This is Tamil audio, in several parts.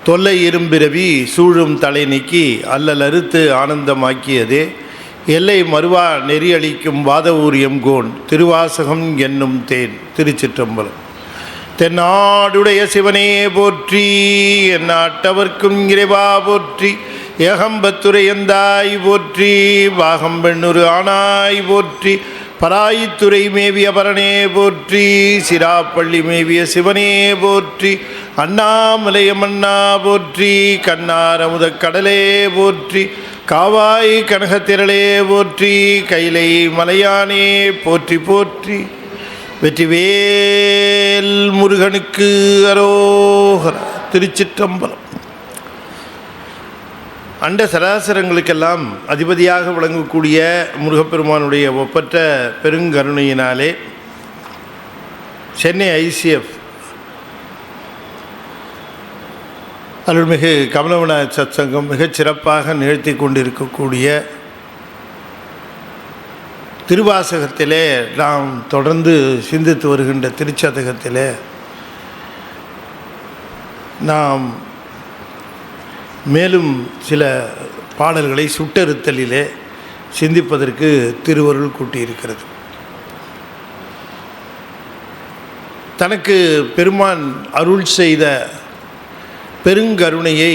தொல்லை இரும்பிரவி சூழும் தலை நீக்கி அல்லல் அறுத்து ஆனந்தமாக்கியதே எல்லை மறுவா நெறியளிக்கும் வாதவூர் எம்கோன் திருவாசகம் என்னும் தேன். திருச்சிற்றம்பலம். தென்னாடுடைய சிவனே போற்றி, எந்நாட்டவர்க்கும் இறைவா போற்றி, ஏகம்பத்துரையந்தாய் போற்றி, பாகம்பெண்ணுரு ஆனாய் போற்றி, பராயித்துறை மேவிய பரனே போற்றி, சிராப்பள்ளி மேவிய சிவனே போற்றி, அண்ணாமலையமண்ணா போற்றி, கண்ணாரமுத கடலே போற்றி, காவாய் கனகத்திரளே போற்றி, கைலை மலையானே போற்றி போற்றி. வெற்றிவேல் முருகனுக்கு அரோகரா. திருச்சிற்றம்பலம். அண்ட சராசரங்களுக்கெல்லாம் அதிபதியாக விளங்கக்கூடிய முருகப்பெருமானுடைய ஒப்பற்ற பெருங்கருணையினாலே சென்னை ஐசிஎஃப் அருள்மிகு கமலவநாயக சத்சங்கம் மிகச் சிறப்பாக நிகழ்த்தி கொண்டிருக்கக்கூடிய திருவாசகத்திலே நாம் தொடர்ந்து சிந்தித்து வருகின்ற திருச்சதகத்திலே நாம் மேலும் சில பாடல்களை சுட்டறுத்தலிலே சிந்திப்பதற்கு திருவருள் கூட்டியிருக்கிறது. தனக்கு பெருமான் அருள் செய்த பெருங்கருணையை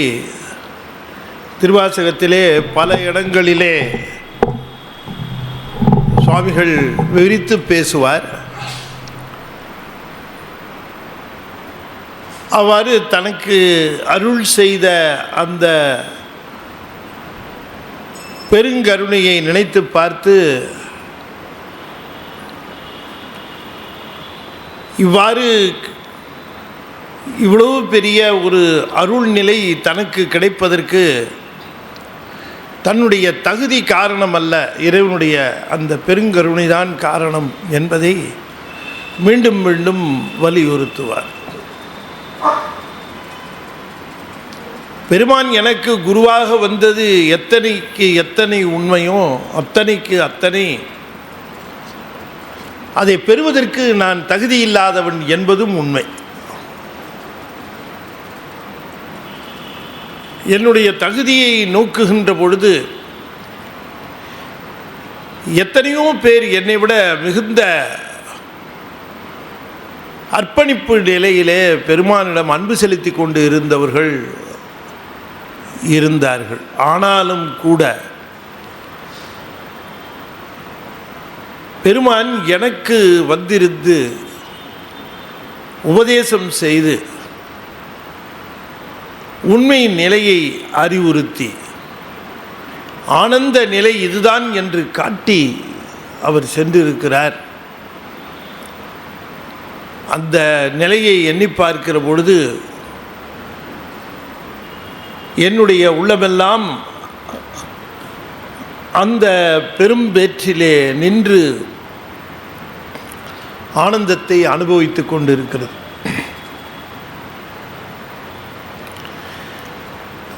திருவாசகத்திலே பல இடங்களிலே சுவாமிகள் விவரித்து பேசுவார். அவ்வாறு தனக்கு அருள் செய்த அந்த பெருங்கருணையை நினைத்து பார்த்து இவ்வளவு பெரிய ஒரு அருள்நிலை தனக்கு கிடைப்பதற்கு தன்னுடைய தகுதி காரணம் அல்ல, இறைவனுடைய அந்த பெருங்கருணைதான் காரணம் என்பதை மீண்டும் மீண்டும் வலியுறுத்துவார். பெருமான் எனக்கு குருவாக வந்தது எத்தனைக்கு எத்தனை உண்மையோ அத்தனைக்கு அத்தனை அதை பெறுவதற்கு நான் தகுதி இல்லாதவன் என்பதும் உண்மை. என்னுடைய தகுதியை நோக்குகின்ற பொழுது எத்தனையோ பேர் என்னை விட மிகுந்த அர்ப்பணிப்பு நிலையிலே பெருமானிடம் அன்பு செலுத்தி கொண்டு இருந்தவர்கள் இருந்தார்கள். ஆனாலும் கூட பெருமான் எனக்கு வந்திருந்து உபதேசம் செய்து உண்மை நிலையை அறிவுறுத்தி ஆனந்த நிலை இதுதான் என்று காட்டி அவர் சென்றிருக்கிறார். அந்த நிலையை எண்ணி பார்க்கிற பொழுது என்னுடைய உள்ளமெல்லாம் அந்த பெரும்பேற்றிலே நின்று ஆனந்தத்தை அனுபவித்து கொண்டிருக்கிறது.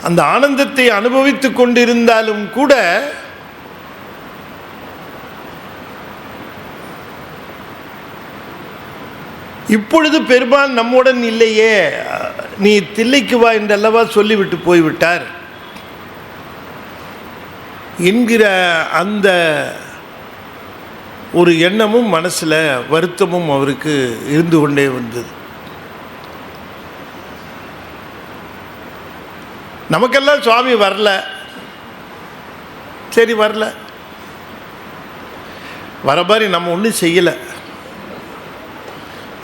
அந்த ஆனந்தத்தை அனுபவித்து கொண்டிருந்தாலும் கூட இப்பொழுது பெருமான் நம்முடன் இல்லையே, நீ தில்லைக்கு வா என்றல்லவா சொல்லிவிட்டு போய்விட்டார் என்கிற அந்த ஒரு எண்ணமும் மனசில் வருத்தமும் அவருக்கு இருந்து கொண்டே வந்தது. நமக்கெல்லாம் சுவாமி வரல, சரி வரல, வர மாதிரி நம்ம ஒன்றும் செய்யலை,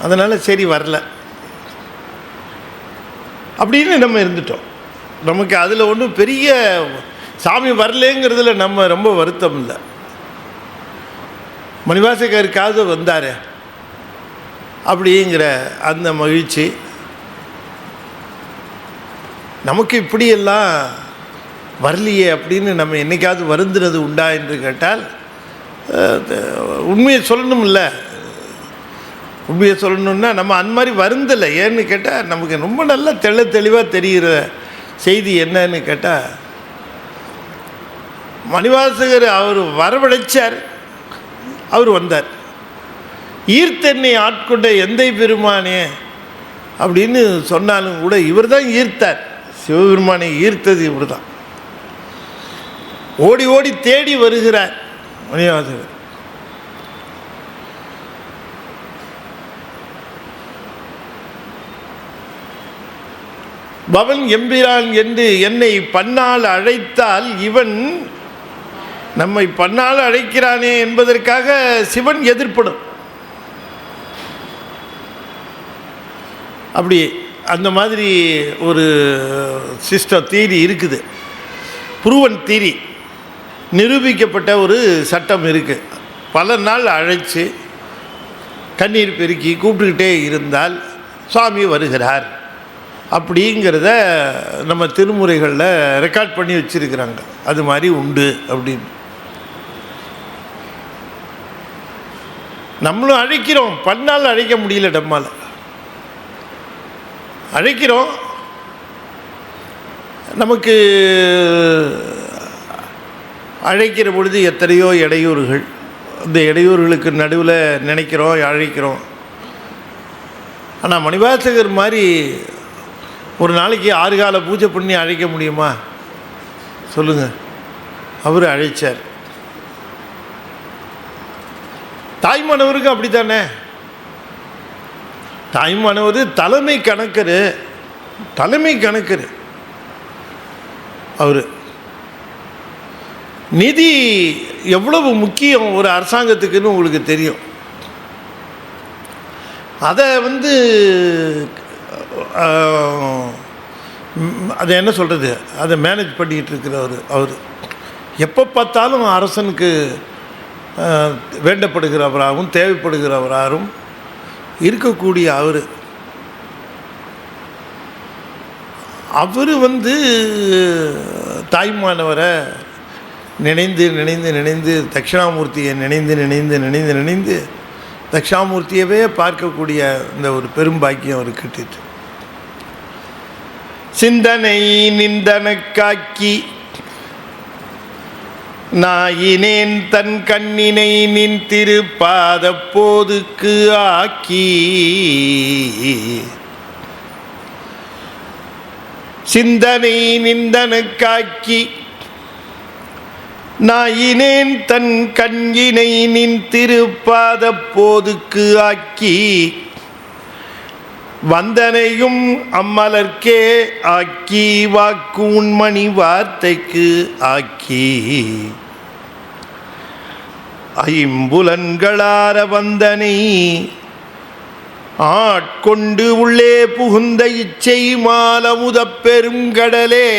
அதனால் சரி வரல அப்படின்னு நம்ம இருந்துட்டோம். நமக்கு அதில் ஒன்றும் பெரிய சாமி வரலேங்கிறதுல நம்ம ரொம்ப வருத்தம் இல்லை. மணிவாசகருக்காவது வந்தார் அப்படிங்கிற அந்த மகிழ்ச்சி. நமக்கு இப்படியெல்லாம் வரலையே அப்படின்னு நம்ம என்றைக்காவது வருந்துறது உண்டா என்று கேட்டால் உண்மையை சொல்லணும்ல. உண்மையை சொல்லணுன்னா நம்ம அந்த மாதிரி வருந்தலை. ஏன்னு கேட்டால் நமக்கு ரொம்ப நல்லா தெளிவாக தெரிகிற செய்தி என்னன்னு கேட்டால், மணிவாசகர் அவர் வரவழைச்சார், அவர் வந்தார். ஈர்த்தென்னை ஆட்கொண்ட எந்தை பெருமானே அப்படின்னு சொன்னாலும் கூட இவர் தான் ஈர்த்தார். சிவபெருமானை ஈர்த்தது இப்படி தான். ஓடி ஓடி தேடி வருகிறார் மணிவாசகர். பவன் எம்பிரான் என்று என்னை பன்னால் அழைத்தால் இவன் நம்மை பன்னால் அழைக்கிறானே என்பதற்காக சிவன் எதிர்ப்படும். அப்படி அந்த மாதிரி ஒரு சிஸ்டம் தீரி இருக்குது. புருவன் தீரி நிரூபிக்கப்பட்ட ஒரு சட்டம் இருக்குது. பல நாள் அழைச்சி கண்ணீர் பெருக்கி கூப்பிட்டுக்கிட்டே இருந்தால் சுவாமி வருகிறார் அப்படிங்கிறத நம்ம திருமுறைகளில் ரெக்கார்ட் பண்ணி வச்சுருக்கிறாங்க. அது மாதிரி உண்டு அப்படின்னு. நம்மளும் அழைக்கிறோம், பன்னால் அழைக்க முடியல, நம்மால் அழைக்கிறோம். நமக்கு அழைக்கிற பொழுது எத்தனையோ இடையூறுகள். அந்த இடையூறுகளுக்கு நடுவில் நினைக்கிறோம், அழைக்கிறோம். ஆனால் மணிவாசகர் மாதிரி ஒரு நாளைக்கு 6 கால பூஜை பண்ணி அழைக்க முடியுமா சொல்லுங்கள்? அவர் அழைச்சார். தாய்மானவருக்கு அப்படி தானே. தாய்மானவர் தலைமை கணக்கர். அவர் நிதி எவ்வளவு முக்கியம் ஒரு அரசாங்கத்துக்குன்னு உங்களுக்கு தெரியும். அதை அதை என்ன சொல்கிறது, அதை மேனேஜ் பண்ணிக்கிட்டு இருக்கிறவர். அவர் எப்போ பார்த்தாலும் அரசனுக்கு வேண்டப்படுகிறவராகவும் தேவைப்படுகிறவராகவும் இருக்கக்கூடிய அவர் தாய்மானவரை நினைந்து தட்சிணாமூர்த்தியை நினைந்து தட்சிணாமூர்த்தியவே பார்க்கக்கூடிய இந்த ஒரு பெரும் பாக்கியம் அவர் கிட்டிட்டு. சிந்தனை நிந்தனக்காக்கி நாயினேன் தன் கண்ணினை நின் திருப்பாத போதுக்கு ஆக்கி. சிந்தனை நிந்தனக்காக்கி நாயினேன் தன் கண்ணினை நின் திருப்பாத போதுக்கு ஆக்கி. வந்தனையும் அம்மலர்க்கே ஆக்கி வாக்கு உண்மணி வார்த்தைக்கு ஆக்கி. ஐம்புலன்களார வந்தனை ஆட்கொண்டு உள்ளே புகுந்த இச்சை மாலமுதப் பெருங்கடலே.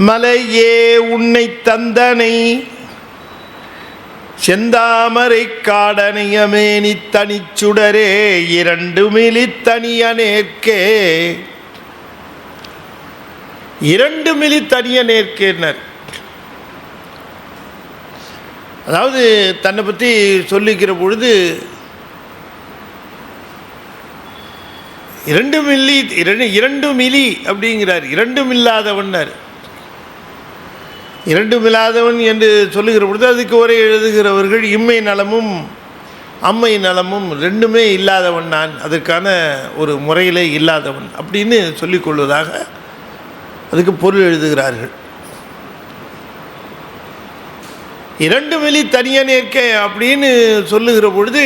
மலையே உன்னை தந்தனை செந்தாமரை காடனையமேனி தனிச்சுடரே. 2 மிலி தனியனேற்கே. 2 மிலி தனியனேற்கேனர். அதாவது தன்னை பற்றி சொல்லிக்கிற பொழுது 2 மில்லி அப்படிங்கிறார். 2 இல்லாதவன்னார். 2 இல்லாதவன் என்று சொல்லுகிற பொழுது அதுக்கு ஒரே எழுதுகிறவர்கள் இம்மை நலமும் அம்மை நலமும் 2மே இல்லாதவன் நான், அதற்கான ஒரு முறையிலே இல்லாதவன் அப்படின்னு சொல்லிக்கொள்வதாக அதுக்கு பொருள் எழுதுகிறார்கள். 2 மிலி தனியனேற்க அப்படின்னு சொல்லுகிற பொழுது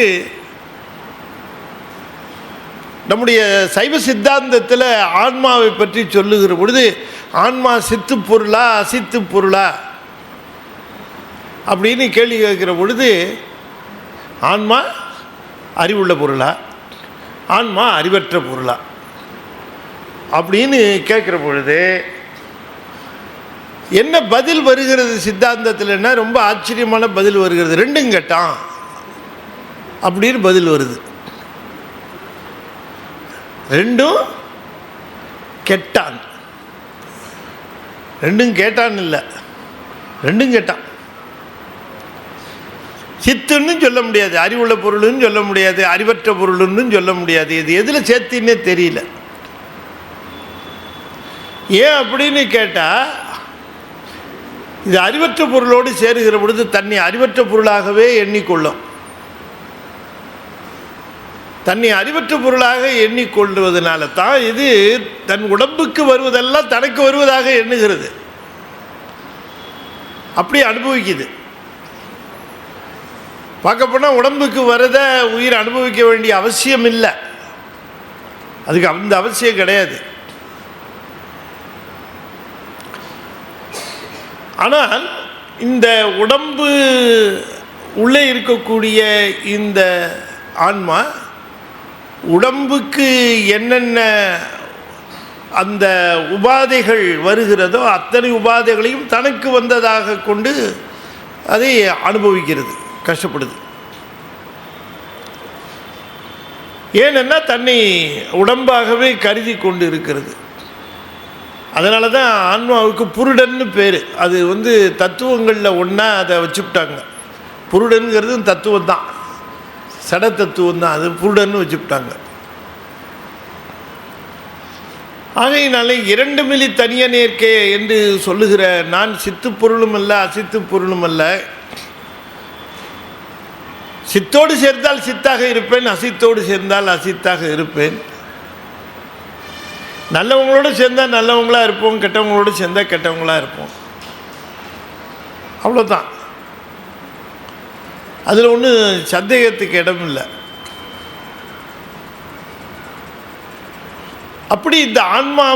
நம்முடைய சைவ சித்தாந்தத்தில் ஆன்மாவை பற்றி சொல்லுகிற பொழுது ஆன்மா சித்து பொருளா அசித்து பொருளா அப்படின்னு கேள்வி கேட்கிற பொழுது ஆன்மா அறிவுள்ள பொருளா ஆன்மா அறிவற்ற பொருளா அப்படின்னு கேட்குற பொழுது என்ன பதில் வருகிறது சித்தாந்தத்தில்னா ரொம்ப ஆச்சரியமான பதில் வருகிறது. 2ம் கேட்டான் அப்படின்னு பதில் வருது. 2ம் கெட்டான். 2ம் கேட்டான் இல்லை, 2ம் கேட்டான். சித்துன்னு சொல்ல முடியாது, அறிவுள்ள பொருள்னு சொல்ல முடியாது, அறிவற்ற பொருள்னு சொல்ல முடியாது. இது எதில் சேர்த்தின்னே தெரியல. ஏன் அப்படின்னு கேட்டால் இது அறிவற்ற பொருளோடு சேருகிற பொழுது தன்னை அறிவற்ற பொருளாகவே எண்ணிக்கொள்ளும். தன்னை அறிவற்ற பொருளாக எண்ணிக்கொள்வதனால தான் இது தன் உடம்புக்கு வருவதெல்லாம் தனக்கு வருவதாக எண்ணுகிறது, அப்படி அனுபவிக்குது. பார்க்க போனால் உடம்புக்கு வரத உயிர் அனுபவிக்க வேண்டிய அவசியம் இல்லை, அதுக்கு அந்த அவசியம் கிடையாது. ஆனால் இந்த உடம்பு உள்ளே இருக்கக்கூடிய இந்த ஆன்மா உடம்புக்கு என்னென்ன அந்த உபாதைகள் வருகிறதோ அத்தனை உபாதைகளையும் தனக்கு வந்ததாக கொண்டு அதை அனுபவிக்கிறது, கஷ்டப்படுது. ஏனென்னா தன்னை உடம்பாகவே கருதி கொண்டு இருக்கிறது. அதனால தான் ஆன்மாவுக்கு புருடன்னு பேர். அது தத்துவங்களில் ஒன்றா அதை வச்சுவிட்டாங்க. புருடன்கிறது தத்துவம் தான், சட தத்துவம் தான், அது புருடன்னு வச்சுவிட்டாங்க. ஆகையினாலே இரண்டு மிலி தனிய நேர்க்கே என்று சொல்லுகிற நான் சித்து பொருளும் அல்ல அசித்து பொருளும் அல்ல. சித்தோடு சேர்ந்தால் சித்தாக இருப்பேன், அசித்தோடு சேர்ந்தால் அசித்தாக இருப்பேன். நல்லவங்களோடு சேர்ந்தால் நல்லவங்களாக இருப்போம், கெட்டவங்களோடு சேர்ந்தால் கெட்டவங்களாக இருப்போம், அவ்வளோதான். அதில் ஒன்றும் சந்தேகத்துக்கு இடம் இல்லை. அப்படி இந்த ஆன்மா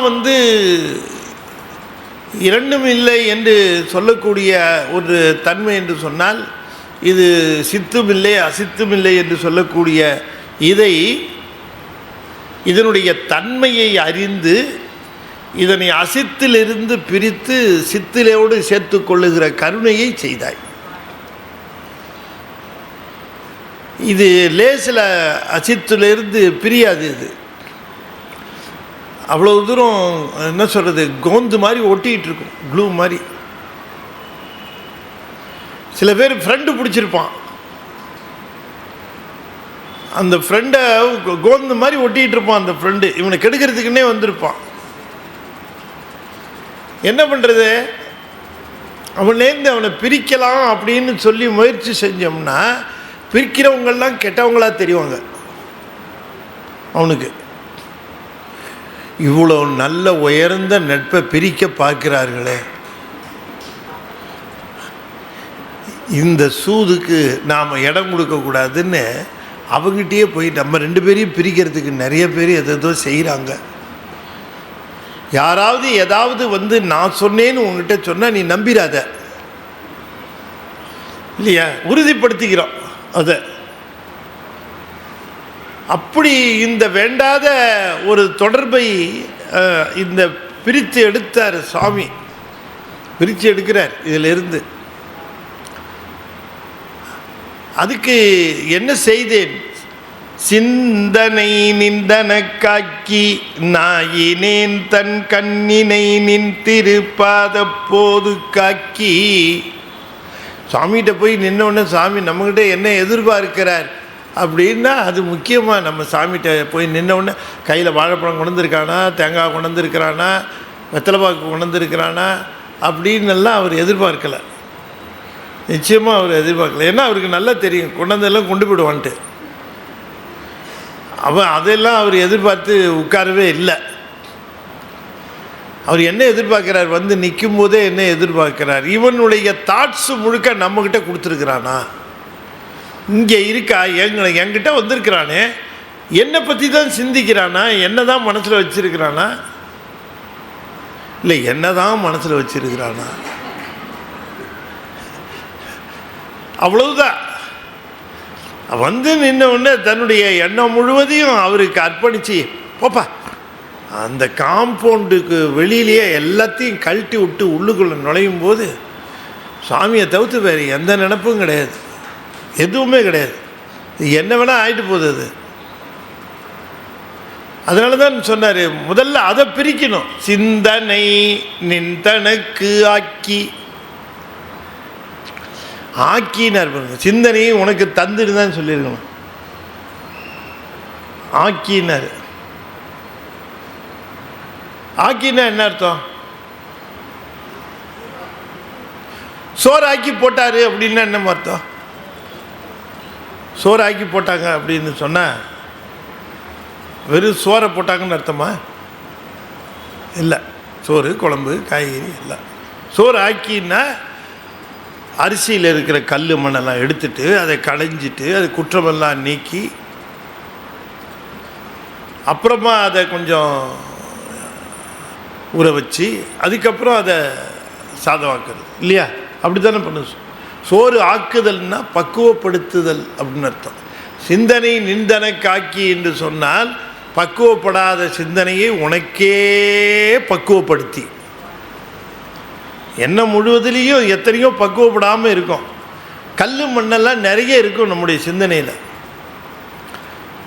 இரண்டும் இல்லை என்று சொல்லக்கூடிய ஒரு தன்மை என்று சொன்னால், இது சித்தும் இல்லை அசித்தும் இல்லை என்று சொல்லக்கூடிய இதனுடைய தன்மையை அறிந்து இதனை அசித்திலிருந்து பிரித்து சித்திலோடு சேர்த்து கொள்ளுகிற கருணையை செய்தாய். இது லேசில் அசித்திலிருந்து பிரியாது. இது அவ்வளோ தூரம் என்ன சொல்கிறது, கோந்து மாதிரி ஒட்டிகிட்டு இருக்கும், க்ளூ மாதிரி. சில பேர் ஃப்ரெண்டு பிடிச்சிருப்பான், அந்த ஃப்ரெண்டை கோந்து மாதிரி ஒட்டிகிட்டு இருப்பான். அந்த ஃப்ரெண்டு இவனை கெடுக்கிறதுக்குன்னே வந்திருப்பான். என்ன பண்ணுறது, அவன்லேருந்து அவனை பிரிக்கலாம் அப்படின்னு சொல்லி முயற்சி செஞ்சோம்னா பிரிக்கிறவங்கெல்லாம் கெட்டவங்களாக தெரிவாங்க. அவனுக்கு இவ்வளோ நல்ல உயர்ந்த நட்பை பிரிக்க பார்க்கிறார்களே, இந்த சூதுக்கு நாம் இடம் கொடுக்கக்கூடாதுன்னு அவங்ககிட்டயே போய் நம்ம ரெண்டு பேரையும் பிரிக்கிறதுக்கு நிறைய பேர் எதோ செய்கிறாங்க. யாராவது ஏதாவது நான் சொன்னேன்னு உங்ககிட்ட சொன்னால் நீ நம்பிராத, இல்லையா, உறுதிப்படுத்திக்கிறோம் அதை. அப்படி இந்த வேண்டாத ஒரு தொடர்பை இந்த பிரித்து எடுத்தார் சுவாமி, பிரித்து எடுக்கிறார் இதிலிருந்து. அதுக்கு என்ன செய்தேன், சிந்தனை நிந்தன காக்கி நாயினேன் தன் கண்ணினை நின் திருப்பாத போது காக்கி. சாமிகிட்ட போய் நின்னோடனே சாமி நம்மகிட்ட என்ன எதிர்பார்க்கிறார் அப்படின்னா, அது முக்கியமாக நம்ம சாமிகிட்ட போய் நின்னோடனே கையில் வாழைப்பழம் கொண்டுருக்கானா, தேங்காய் கொண்டுருக்கிறானா, வெத்தலைப்பாக்கு கொண்டுருக்கிறானா அப்படின்னெல்லாம் அவர் எதிர்பார்க்கலை. நிச்சயமாக அவர் எதிர்பார்க்கல. ஏன்னா அவருக்கு நல்லா தெரியும் கொண்டதெல்லாம் கொண்டு போயிடுவான்ட்டு. அதெல்லாம் அவர் எதிர்பார்த்து உட்காரவே இல்லை. அவர் என்ன எதிர்பார்க்கிறார், நிற்கும் போதே என்ன எதிர்பார்க்கிறார், இவனுடைய தாட்ஸு முழுக்க நம்மக்கிட்ட கொடுத்துருக்குறானா, இங்கே இருக்கா, என்கிட்ட வந்திருக்கிறானே, என்னை பற்றி தான் சிந்திக்கிறானா, என்ன தான் மனசில் வச்சிருக்கிறானா, இல்லை என்ன தான் மனசில் வச்சிருக்கிறானா, அவ்வளவுதான். நின்ன உடனே தன்னுடைய எண்ணம் முழுவதையும் அவருக்கு அர்ப்பணித்து, போப்பா அந்த காம்பவுண்டுக்கு வெளியிலேயே எல்லாத்தையும் கழட்டி விட்டு உள்ளுக்குள்ளே நுழையும் போது சாமியை தவிர்த்து வேறு எந்த நினப்பும் கிடையாது, எதுவுமே கிடையாது. என்ன வேணால் ஆகிட்டு போகுது அது. அதனால தான் சொன்னார், முதல்ல அதை பிரிக்கணும். சிந்தனை நிந்தனக்கு ஆக்கி, ஆக்கினார் பாருங்க, சிந்தனையை உனக்கு தந்துட்டு தான் சொல்லியிருக்கணும். ஆக்கினார். ஆக்கினா என்ன அர்த்தம், சோறு ஆக்கி போட்டார் அப்படின்னா என்ன அர்த்தம், சோறு ஆக்கி போட்டாங்க அப்படின்னு சொன்னால் வெறும் சோறை போட்டாங்கன்னு அர்த்தமா? இல்லை, சோறு குழம்பு காய்கறி எல்லாம். சோறு ஆக்கின்னா அரிசியில் இருக்கிற கல் மண்ணெல்லாம் எடுத்துட்டு அதை களைஞ்சிட்டு அது குற்றமெல்லாம் நீக்கி அப்புறமா அதை கொஞ்சம் ஊற வச்சு அதுக்கப்புறம் அதை சாதம் ஆக்குறது இல்லையா? அப்படி தானே பண்ணுது. சோறு ஆக்குதல்னா பக்குவப்படுத்துதல் அப்படின்னு அர்த்தம். சிந்தனை நிந்தனக்காக்கி என்று சொன்னால் பக்குவப்படாத சிந்தனையை உனக்கே பக்குவப்படுத்தி. எண்ணம் முழுவதிலையும் எத்தனையோ பக்குவப்படாமல் இருக்கும். கல் மண்ணெல்லாம் நிறைய இருக்கும் நம்முடைய சிந்தனையில்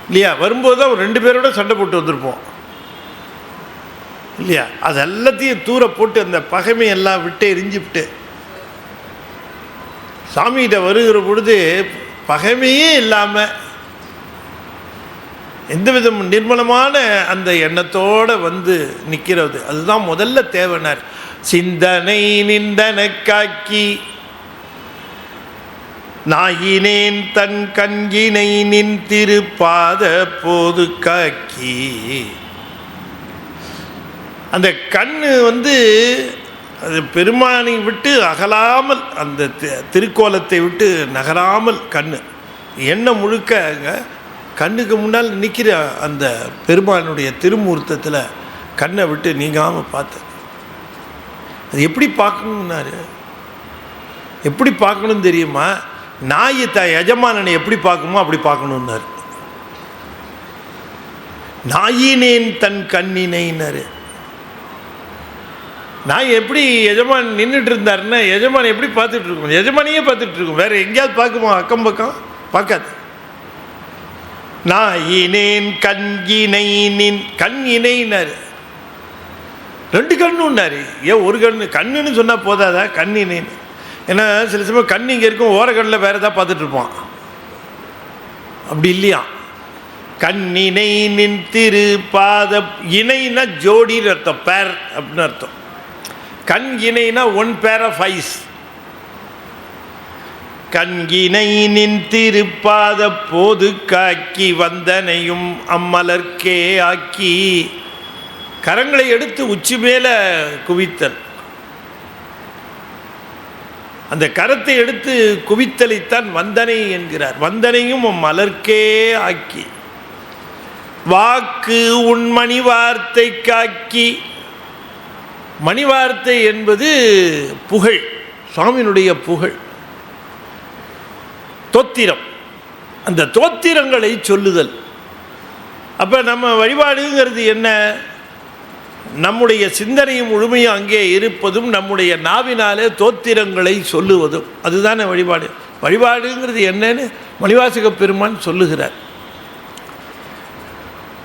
இல்லையா? வரும்போது தான் 2 பேரோட சண்டை போட்டு வந்திருப்போம் இல்லையா? அது எல்லாத்தையும் தூர போட்டு அந்த பகைமையெல்லாம் விட்டு எரிஞ்சுவிட்டு சாமிகிட்ட வருகிற பொழுது பகைமையே இல்லாமல் எந்த விதம் நிர்மலமான அந்த எண்ணத்தோடு வந்து நிற்கிறது. அதுதான் முதல்ல தேவைனார். சிந்தனை நிந்தனக்காக்கி நாயினேன் தன் கண்கினை நின் திருப்பாத போது காக்கி. அந்த கண்ணு வந்து அது பெருமானை விட்டு அகலாமல், அந்த திருக்கோலத்தை விட்டு நகராமல் கண்ணு எண்ணெய் முழுக்க கண்ணுக்கு முன்னால் நிற்கிற அந்த பெருமானுடைய திருமூர்த்தத்தில் கண்ணை விட்டு நீங்காமல் பார்த்தேன். அது எப்படி பார்க்கணுன்னாரு? எப்படி பார்க்கணும் தெரியுமா? நாய் எஜமானனை எப்படி பார்க்குமோ அப்படி பார்க்கணுன்னாரு. நாயினேன் தன் கண்ணினைன்னாரு. நாய் எப்படி எஜமான் நின்றுட்டு இருந்தாருன்னா எஜமான் எப்படி பார்த்துட்டு இருக்கும்? எஜமானியே பார்த்துட்டு இருக்கும். வேற எங்கேயாவது பார்க்குமா? அக்கம் பக்கம் பார்க்காது. நாயினேன் கண்கினை நின் கண்ணினைன்னாரு. 2 கண்ணுன்னாரு. ஏன் ஒரு கண்ணு? கண்ணுன்னு சொன்னால் போதாதா? கண்ணினேன்னு. ஏன்னா சில சமயம் கண் இங்கே இருக்கும், ஓரக்கண்ணில் வேறு ஏதாவது பார்த்துட்டு இருப்பான். அப்படி இல்லையா? கண்ணினை நின் திரு பாத. இணைன்னா ஜோடின்னு அர்த்தம், பேர் அப்படின்னு அர்த்தம். கண் இணைனா 1 pair of eyes. கண்கினை நின் திருப்பாத போது காக்கி வந்தனையும் அம்மலர்க்கே ஆக்கி. கரங்களை எடுத்து உச்சி மேல குவித்தல். அந்த கரத்தை எடுத்து குவித்தலைத்தான் வந்தனை என்கிறார். வந்தனையும் மலர்க்கே ஆக்கி. வாக்கு உண்மணி வார்த்தை காக்கி. மணிவார்த்தை என்பது புகழ், சுவாமியினுடைய புகழ், தோத்திரம். அந்த தோத்திரங்களை சொல்லுதல். அப்போ நம்ம வழிபாடுங்கிறது என்ன? நம்முடைய சிந்தனையும் முழுமையும் அங்கே இருப்பதும் நம்முடைய நாவினாலே தோத்திரங்களை சொல்லுவதும் அதுதானே வழிபாடு. வழிபாடுங்கிறது என்னன்னு மணிவாசக பெருமான் சொல்லுகிறார்.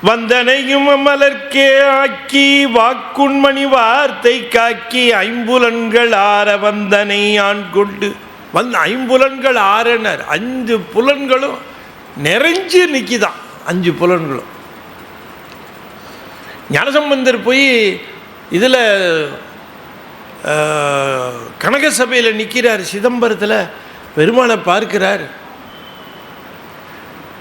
வந்தனையும் மலர்க்கே ஆக்கி வாக்குண்மணி வார்த்தை காக்கி ஐம்புலன்கள் ஆற வந்தனை ஆண் கொண்டு. ஐம்புலன்கள் ஆறனர். 5 புலன்களும் நிறைஞ்சு நிற்கிதான். 5 புலன்களும். ஞானசம்பந்தர் போய் இதில் கனக சபையில் நிற்கிறார். சிதம்பரத்தில் பெருமானை பார்க்கிறார்.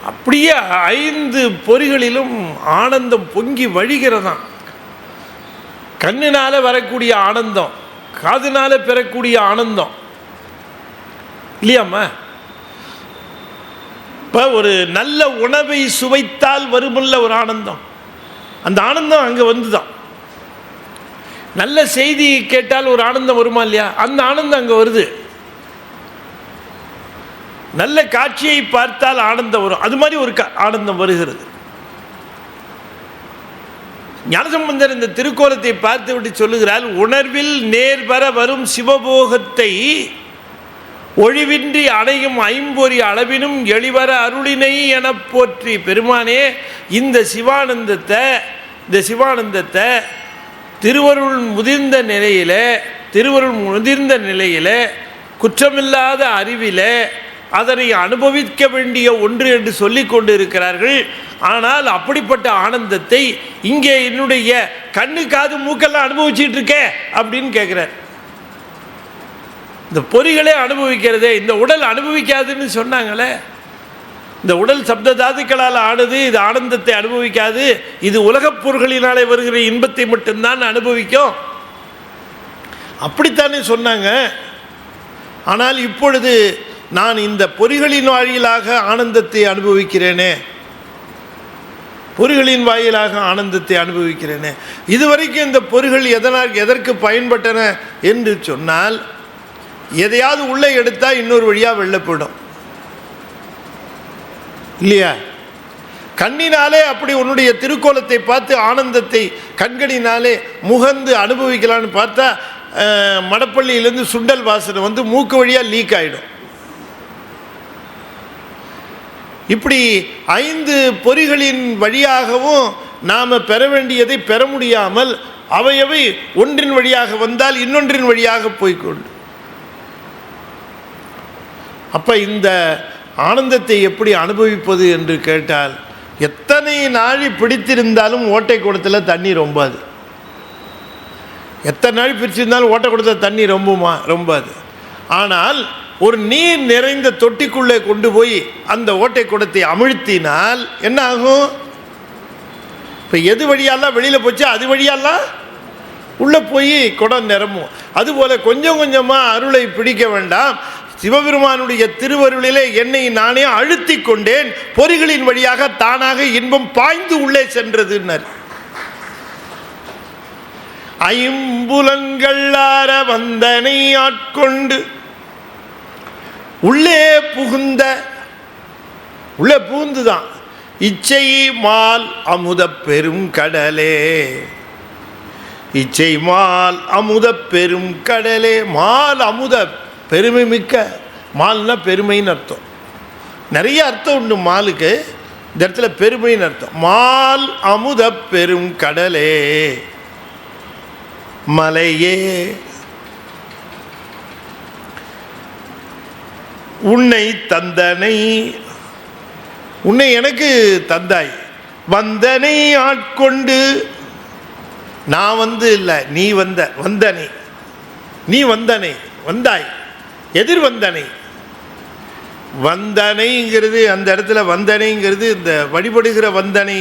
அப்படியே 5 பொறிகளிலும் ஆனந்தம் பொங்கி வழிகிறதாம். கண்ணினால வரக்கூடிய ஆனந்தம், காதுனால பெறக்கூடிய ஆனந்தம் இல்லையாம்மா? இப்போ ஒரு நல்ல உணவை சுவைத்தால் வருமுள்ள ஒரு ஆனந்தம், அந்த ஆனந்தம் அங்கே வந்துதான். நல்ல செய்தி கேட்டால் ஒரு ஆனந்தம் வருமா இல்லையா? அந்த ஆனந்தம் அங்கே வருது. நல்ல காட்சியை பார்த்தால் ஆனந்தம் வரும். அது மாதிரி ஒரு ஆனந்தம் வருகிறது. ஞானசம்பந்தர் இந்த திருக்கோலத்தை பார்த்து விட்டு சொல்லுகிறார், உணர்வில் நேர்வர வரும் சிவபோகத்தை ஒழிவின்றி அடையும் ஐம்பொறி அளவினும் எளிவர அருளினை என போற்றி. பெருமானே, இந்த சிவானந்தத்தை திருவருள் முதிர்ந்த நிலையில குற்றமில்லாத அறிவில அதனை அனுபவிக்க வேண்டிய ஒன்று என்று சொல்லிக் கொண்டு இருக்கிறார்கள். ஆனால் அப்படிப்பட்ட ஆனந்தத்தை இங்கே என்னுடைய கண்ணு காது மூக்கெல்லாம் அனுபவிச்சுட்டு இருக்கே அப்படின்னு கேட்குறார். இந்த பொறிகளே அனுபவிக்கிறதே, இந்த உடல் அனுபவிக்காதுன்னு சொன்னாங்களே, இந்த உடல் சப்த தாதுக்களால் ஆனது, இது ஆனந்தத்தை அனுபவிக்காது, இது உலகப் பொருள்களினாலே வருகிற இன்பத்தை மட்டும்தான் அனுபவிக்கும், அப்படித்தானே சொன்னாங்க. ஆனால் இப்பொழுது நான் இந்த பொறிகளின் வாயிலாக ஆனந்தத்தை அனுபவிக்கிறேனே, பொறிகளின் வாயிலாக ஆனந்தத்தை அனுபவிக்கிறேனே. இதுவரைக்கும் இந்த பொறிகள் எதற்கு பயன்பட்டன என்று சொன்னால், எதையாவது உள்ளே எடுத்தால் இன்னொரு வழியாக வெளில போயிடும் இல்லையா? கண்ணினாலே அப்படி உன்னுடைய திருக்கோலத்தை பார்த்து ஆனந்தத்தை கண்களினாலே முகந்து அனுபவிக்கலான்னு பார்த்தா மடப்பள்ளியிலேருந்து சுண்டல் வாசனை வந்து மூக்கு வழியாக லீக் ஆகிடும். இப்படி 5 பொறிகளின் வழியாகவும் நாம் பெற வேண்டியதை பெற முடியாமல் அவையவை ஒன்றின் வழியாக வந்தால் இன்னொன்றின் வழியாக போய்கொண்டு, அப்போ இந்த ஆனந்தத்தை எப்படி அனுபவிப்பது என்று கேட்டால், எத்தனை நாழி பிடித்திருந்தாலும் ஓட்டை குடத்தில் தண்ணி ரொம்பாது. எத்தனை நாள் பிரிச்சிருந்தாலும் ஓட்டை குடத்தில் தண்ணி ரொம்புமா? ரொம்பாது. ஆனால் ஒரு நீர் நிறைந்த தொட்டிக்குள்ளே கொண்டு போய் அந்த ஓட்டை குடத்தை அமிழ்த்தினால் என்ன ஆகும்? இப்போ எது வழியாலாம் வெளியில் போச்சு அது வழியாலாம் உள்ளே போய் குடம் நிரம்பும். அதுபோல் கொஞ்சம் கொஞ்சமாக அருளை பிடிக்க வேண்டாம். சிவபெருமானுடைய திருவருளிலே என்னை நானே அழுத்தி கொண்டேன், பொறிகளின் வழியாக தானாக இன்பம் பாய்ந்து உள்ளே சென்றதுன்னர். ஐம்புலன்கள் ஆர வந்தனை ஆட்கொண்டு உள்ளே புகுந்துதான் இச்சை மால் அமுத பெரும் கடலே, இச்சை மால் அமுத பெரும் கடலே. மால் அமுத பெருமை மிக்க, மால்னா பெருமைன்னு அர்த்தம். நிறைய அர்த்தம் உண்டு மாலுக்கு, இந்த இடத்துல பெருமைன்னு அர்த்தம். மால் அமுத பெரும் கடலே மலையே உன்னை தந்தனை, உன்னை எனக்கு தந்தாய், வந்தனை ஆட்கொண்டு, நான் வந்து இல்லை நீ வந்தனை, நீ வந்தனை வந்தாய், எதிர் வந்தனை. வந்தனைங்கிறது அந்த இடத்துல வந்தனைங்கிறது இந்த வழிபடுகிற வந்தனை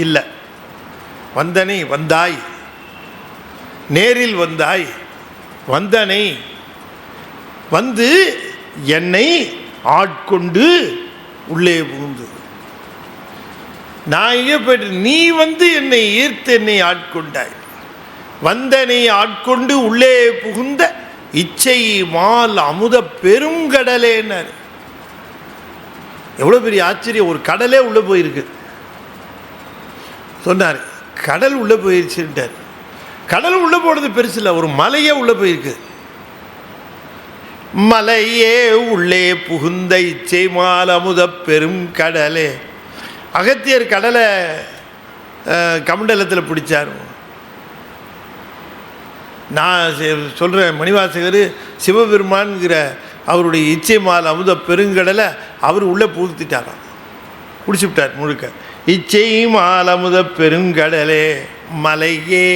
இல்லை. வந்தனை வந்தாய், நேரில் வந்தாய். வந்தனை வந்து என்னை ஆட்கொண்டு உள்ளே புகுந்து, நான் இங்கே போயிட்டு நீ வந்து என்னை ஈர்த்து என்னை ஆட்கொண்டாய். வந்தனை ஆட்கொண்டு உள்ளே புகுந்த இச்சை மால் அமுத பெருங்கடலேன்னார். எவ்வளோ பெரிய ஆச்சரியம்! ஒரு கடலே உள்ளே போயிருக்கு சொன்னார். கடல் உள்ளே போயிருச்சுட்டார். கடல் உள்ளே போனது பெருசு இல்லை, ஒரு மலையே உள்ளே போயிருக்கு. மலையே உள்ளே புகுந்த இச்சை மால் அமுத பெரும் கடலே. அகத்தியர் கடலை கமண்டலத்தில் பிடிச்சார். நான் சொல்கிறேன், மணிவாசகர் சிவபெருமான்கிற அவருடைய இச்சை மால் அமுத பெருங்கடலை அவர் உள்ளே புகுத்திட்டாராம், குடிச்சுவிட்டார் முழுக்க. இச்சை மால் அமுத பெருங்கடலே மலையே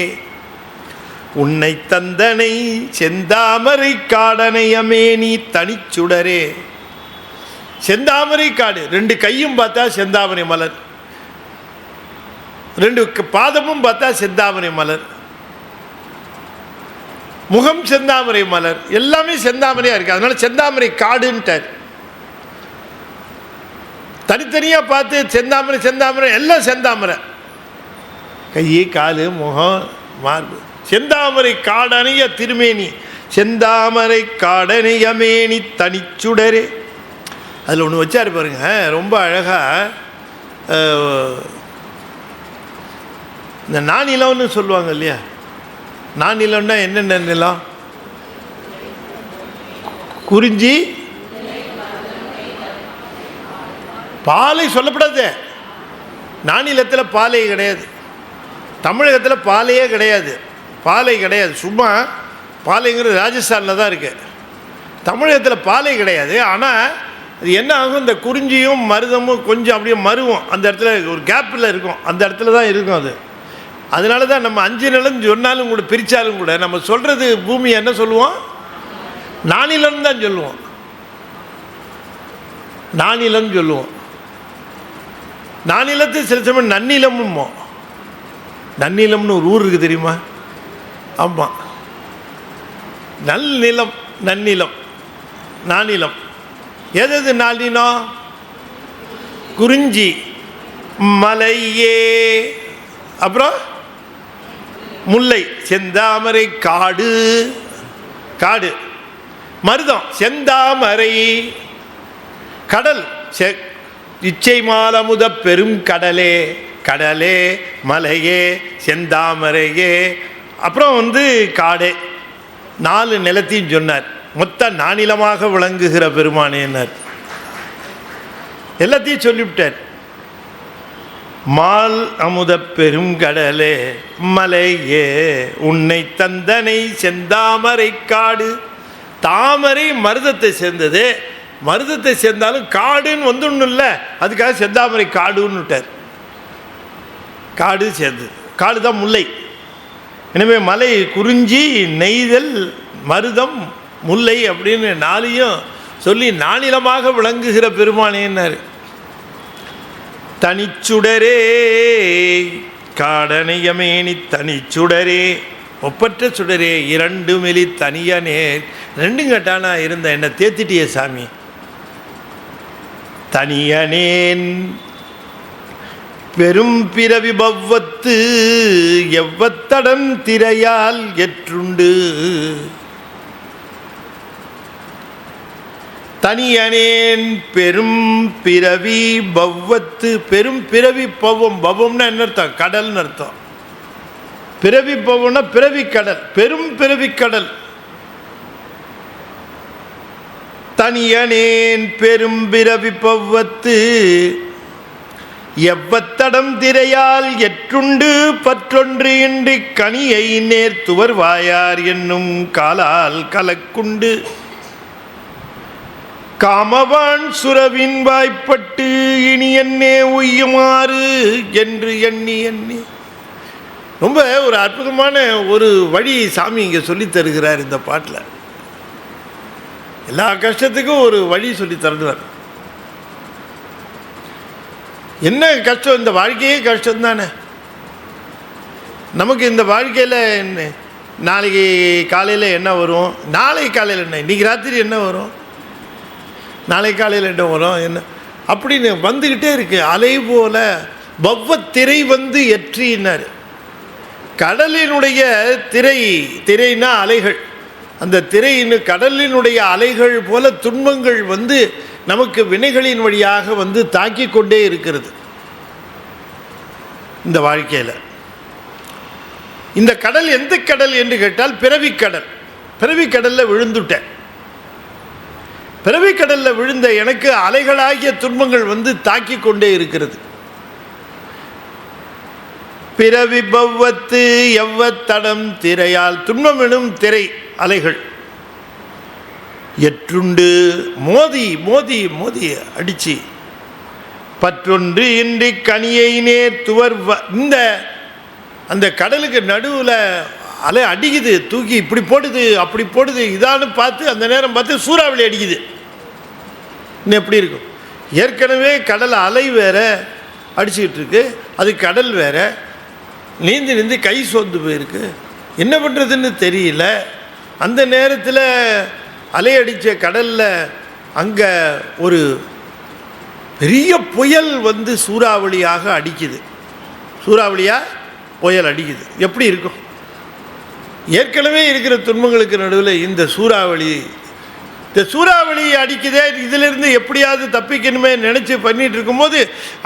உன்னை தந்தனை செந்தாமரை காடனை அமேனி தனிச்சுடரே. செந்தாமரை காடு, 2 கையும் பார்த்தா செந்தாமரை மலர், 2 பாதமும் பார்த்தா செந்தாமரை மலர், முகம் செந்தாமரை மலர், எல்லாமே செந்தாமரையாக இருக்குது. அதனால செந்தாமரை காடுன்ட்டார். தனித்தனியாக பார்த்து செந்தாமரை செந்தாமரை எல்லாம் செந்தாமரை, கை காலு முகம் மார்பு. செந்தாமரை காடனைய திருமேனி, செந்தாமரை காடனையமேனி தனிச்சுடரே. அதில் ஒன்று வச்சாரு பாருங்க, ரொம்ப அழகாக. இந்த நானிலம்னு சொல்லுவாங்க இல்லையா? நானிலம்னா என்னென்ன நிலம்? குறிஞ்சி, பாலை சொல்லப்படாது. நானிலத்தில் பாலை கிடையாது, தமிழகத்தில் பாலையே கிடையாது, பாலை கிடையாது. சும்மா பாலைங்கிறது ராஜஸ்தானில் தான் இருக்குது, தமிழகத்தில் பாலை கிடையாது. ஆனால் அது என்ன ஆகும், இந்த குறிஞ்சியும் மருதமும் கொஞ்சம் அப்படியே மருவும் அந்த இடத்துல ஒரு கேப்பில் இருக்கும், அந்த இடத்துல தான் இருக்கும் அது. அதனால தான் நம்ம 5 நிலம் சொன்னாலும் கூட, பிரித்தாலும் கூட நம்ம சொல்கிறது பூமி என்ன சொல்லுவோம்? நானிலம் தான் சொல்லுவோம், நானிலம் சொல்லுவோம். நானிலத்து சில சமயம் நன்னிலமும். நன்னிலம்னு ஒரு ஊர் இருக்குது தெரியுமா? ஆமாம், நல்நிலம், நன்னிலம், நானிலம். எது நானிலம்? குறிஞ்சி, மலையே, அப்புறம் முல்லை, செந்தாமரை, காடு, காடு, மருதம், செந்தாமரை, கடல், இச்சை மாலமுத பெரும் கடலே, கடலே, மலையே, செந்தாமரையே, அப்புறம் காடே. 4 நிலத்தையும் சொன்னார். மொத்த நானிலமாக விளங்குகிற பெருமானேன்னார். எல்லாத்தையும் சொல்லிவிட்டார். மால் அமுத பெருங்கடலே, மலையே, உன்னை தந்தனை, செந்தாமரை, காடு. தாமரை மருதத்தை சேர்ந்தது. மருதத்தை சேர்ந்தாலும் காடுன்னு ஒன்று இல்லை, அதுக்காக செந்தாமரை காடுன்னு விட்டார். காடு சேர்ந்தது. காடு தான் முல்லை. எனவே மலை, குறிஞ்சி, நெய்தல், மருதம், முல்லை அப்படின்னு 4ஐயும் சொல்லி நானிலமாக விளங்குகிற பெருமானேன்னாரு. தனிச்சுடரே, காடனையமேனி தனிச்சுடரே, ஒப்பற்ற சுடரே, 2 மெலி தனியனே. 2 கட்டானா இருந்த என்னை தேத்திட்டிய சாமி. தனியனேன் பெரும் பிறவி பவ்வத்து எவ்வத்தடன் திரையால் எற்றுண்டு. தனியனேன் பெரும் பிறவி பவ்வத்து. பெரும் பிறவி பவம். பவம்னா என்ன அர்த்தம்? கடல்னு அர்த்தம். பிறவி பவம்னா பிறவி கடல், பெரும் பிறவி கடல். தனியனேன் பெரும் பிறவி பவ்வத்து எவ்வத்தடம் திரையால் எற்றுண்டு பற்றொன்று இன்றி கனியை நேர்த்துவர் வாயார் என்னும் காலால் கலக்குண்டு. காமவான் சுரவின் வாய்ப்பட்டு இனி என்னே உய்யுமாறு என்று எண்ணி எண்ணி. ரொம்ப ஒரு அற்புதமான ஒரு வழி சாமி இங்கே சொல்லி தருகிறார் இந்த பாட்டில். எல்லா கஷ்டத்துக்கும் ஒரு வழி சொல்லி தருவார். என்ன கஷ்டம்? இந்த வாழ்க்கையே கஷ்டம் தானே நமக்கு. இந்த வாழ்க்கையில் என்ன, நாளைக்கு காலையில் என்ன வரும், நாளைக்கு காலையில் என்ன, இன்றைக்கி ராத்திரி என்ன வரும், நாளைக்கு காலையில் என்ன வரும், என்ன அப்படின்னு வந்துக்கிட்டே இருக்கு. அலை போல பவ்வத்திரை எற்றினார். கடலினுடைய திரை, திரைனா அலைகள், அந்த திரையின் கடலினுடைய அலைகள் போல துன்பங்கள் நமக்கு வினைகளின் வழியாக தாக்கி கொண்டே இருக்கிறது இந்த வாழ்க்கையில். இந்த கடல் எந்த கடல் என்று கேட்டால் பிறவிக்கடல். பிறவிக்கடலில் விழுந்துட்டேன். பிறவிக்கடலில் விழுந்த எனக்கு அலைகளாகிய துன்பங்கள் தாக்கி கொண்டே இருக்கிறது. பிறவி பவ்வத்து எவ்வத்தடம் திரையால், துன்பம் எனும் திரை அலைகள் எற்றுண்டு மோதி மோதி மோதி அடிச்சு பற்றொன்று இன்றி கனியை நேர்த்துவர். இந்த அந்த கடலுக்கு நடுவில் அலை அடிக்குது, தூக்கி இப்படி போடுது அப்படி போடுது. இதான்னு பார்த்து அந்த நேரம் பார்த்து சூறாவளி அடிக்குது. இன்னும் எப்படி இருக்கும்? ஏற்கனவே கடல் அலை வேற அடிச்சுக்கிட்டு இருக்கு, அது கடல் வேற. நீந்தி நீந்தி கை சோர்ந்து போயிருக்கு, என்ன பண்ணுறதுன்னு தெரியல. அந்த நேரத்தில் அலையடித்த கடலில் அங்கே ஒரு பெரிய புயல் சூறாவளியாக அடிக்குது. சூறாவளியாக புயல் அடிக்குது. எப்படி இருக்கும்? ஏற்கனவே இருக்கிற துன்பங்களுக்கு நடுவில் இந்த சூறாவளி அடிக்குதே, இதிலிருந்து எப்படியாவது தப்பிக்கணுமே நினச்சி பண்ணிகிட்டு இருக்கும்போது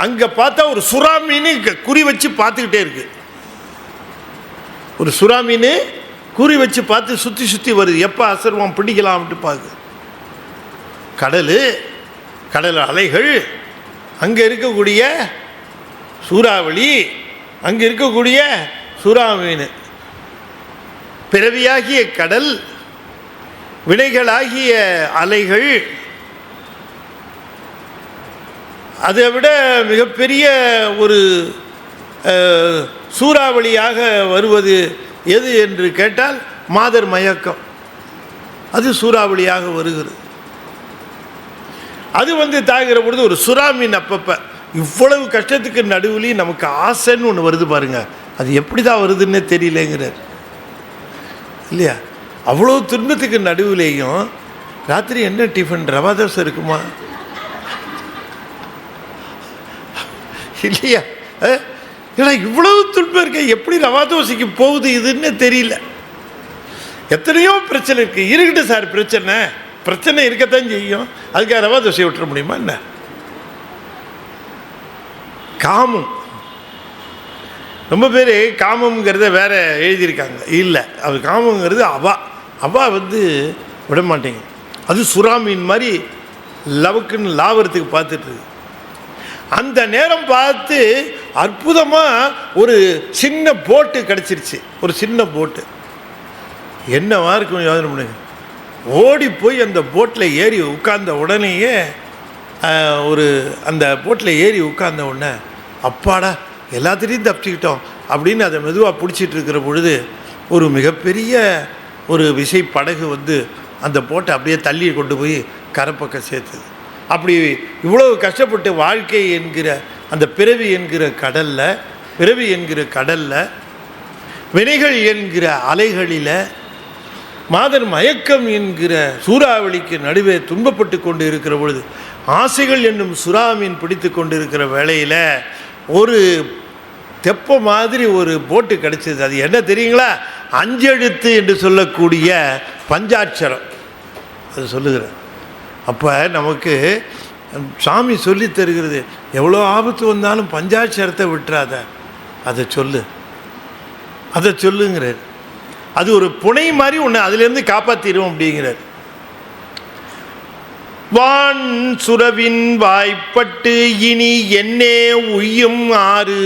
அங்கே பார்த்தா ஒரு சுறா மீன் குறி வச்சு பார்த்துக்கிட்டே இருக்கு. ஒரு சுறா மீன் குறி வச்சு பார்த்து சுற்றி சுற்றி வருது, எப்போ அசர்வம் பிடிக்கலாம்ட்டு பார்க்கு. கடல் அலைகள், அங்கே இருக்கக்கூடிய சூறாவளி, அங்கே இருக்கக்கூடிய சுறா மீன், பிறவியாகிய கடல், வினைகளாகிய அலைகள். அதை விட மிகப்பெரிய ஒரு சூறாவளியாக வருவது எது என்று கேட்டால் மாதர் மயக்கம். அது சூறாவளியாக வருகிறது. அது தாங்குகிற பொழுது ஒரு சுறா மீன் அப்பப்போ இவ்வளவு கஷ்டத்துக்கு நடுவுலையும் நமக்கு ஆசைன்னு ஒன்று வருது பாருங்க, அது எப்படி தான் வருதுன்னே தெரியலேங்கிறார் இல்லையா? அவ்வளோ துன்பத்துக்கு நடுவுலேயும் ராத்திரி என்ன டிஃபன், ரவா தோசை இருக்குமா இல்லையா? ஏன்னா இவ்வளவு துன்பம் இருக்க, எப்படி ரவா தோசைக்கு போகுது இதுன்னு தெரியல. எத்தனையோ பிரச்சனை இருக்கு. இருக்கட்டும் சார், பிரச்சனை இருக்கத்தான் செய்யும். அதுக்காக ரவா தோசையை விட்டுற முடியுமா என்ன? காமம், ரொம்ப பேர் காமங்கிறத வேற எழுதியிருக்காங்க. இல்லை, அது காமங்கிறது அவா விட மாட்டேங்க. அது சுறாமீன் மாதிரி லவுக்குன்னு லாவறதுக்கு பார்த்துட்டு இருக்கு. அந்த நேரம் பார்த்து அற்புதமாக ஒரு சின்ன போட்டு கிடச்சிருச்சு. ஒரு சின்ன போட்டு என்னவா இருக்கும் யோசனை பண்ணுங்க. ஓடி போய் அந்த போட்டில் ஏறி உட்கார்ந்த உடனேயே அந்த போட்டில் ஏறி உட்கார்ந்த உடனே அப்பாடா எல்லாத்திலையும் தப்பிச்சுக்கிட்டோம் அப்படின்னு அதை மெதுவாக பிடிச்சிட்டு இருக்கிற பொழுது ஒரு மிகப்பெரிய ஒரு விசை படகு அந்த போட்டை அப்படியே தள்ளி கொண்டு போய் கரைப்பக்கம் சேர்த்துது. அப்படி இவ்வளவு கஷ்டப்பட்டு வாழ்க்கை என்கிற அந்த பிறவி என்கிற கடலில் வினைகள் என்கிற அலைகளில் மாதர் மயக்கம் என்கிற சூறாவளிக்கு நடுவே துன்பப்பட்டு கொண்டு இருக்கிற பொழுது ஆசைகள் என்னும் சுறாமீன் பிடித்து கொண்டு இருக்கிற வேளையில் ஒரு தெப்ப மாதிரி ஒரு போட்டு கிடச்சிது. அது என்ன தெரியுங்களா? 5 எழுத்து என்று சொல்லக்கூடிய பஞ்சாட்சரம் அது சொல்லுகிறேன். அப்போ நமக்கு சாமி சொல்லி தருகிறது, எவ்வளோ ஆபத்து வந்தாலும் பஞ்சாட்சரத்தை விட்டுறாத, அதை சொல்லுங்கிறார். அது ஒரு புனை மாதிரி ஒன்று, அதுலேருந்து காப்பாற்றிடும் அப்படிங்கிறார். வான் சுரவின் வாய்ப்பட்டு இனி என்னே உய்யும் ஆறு.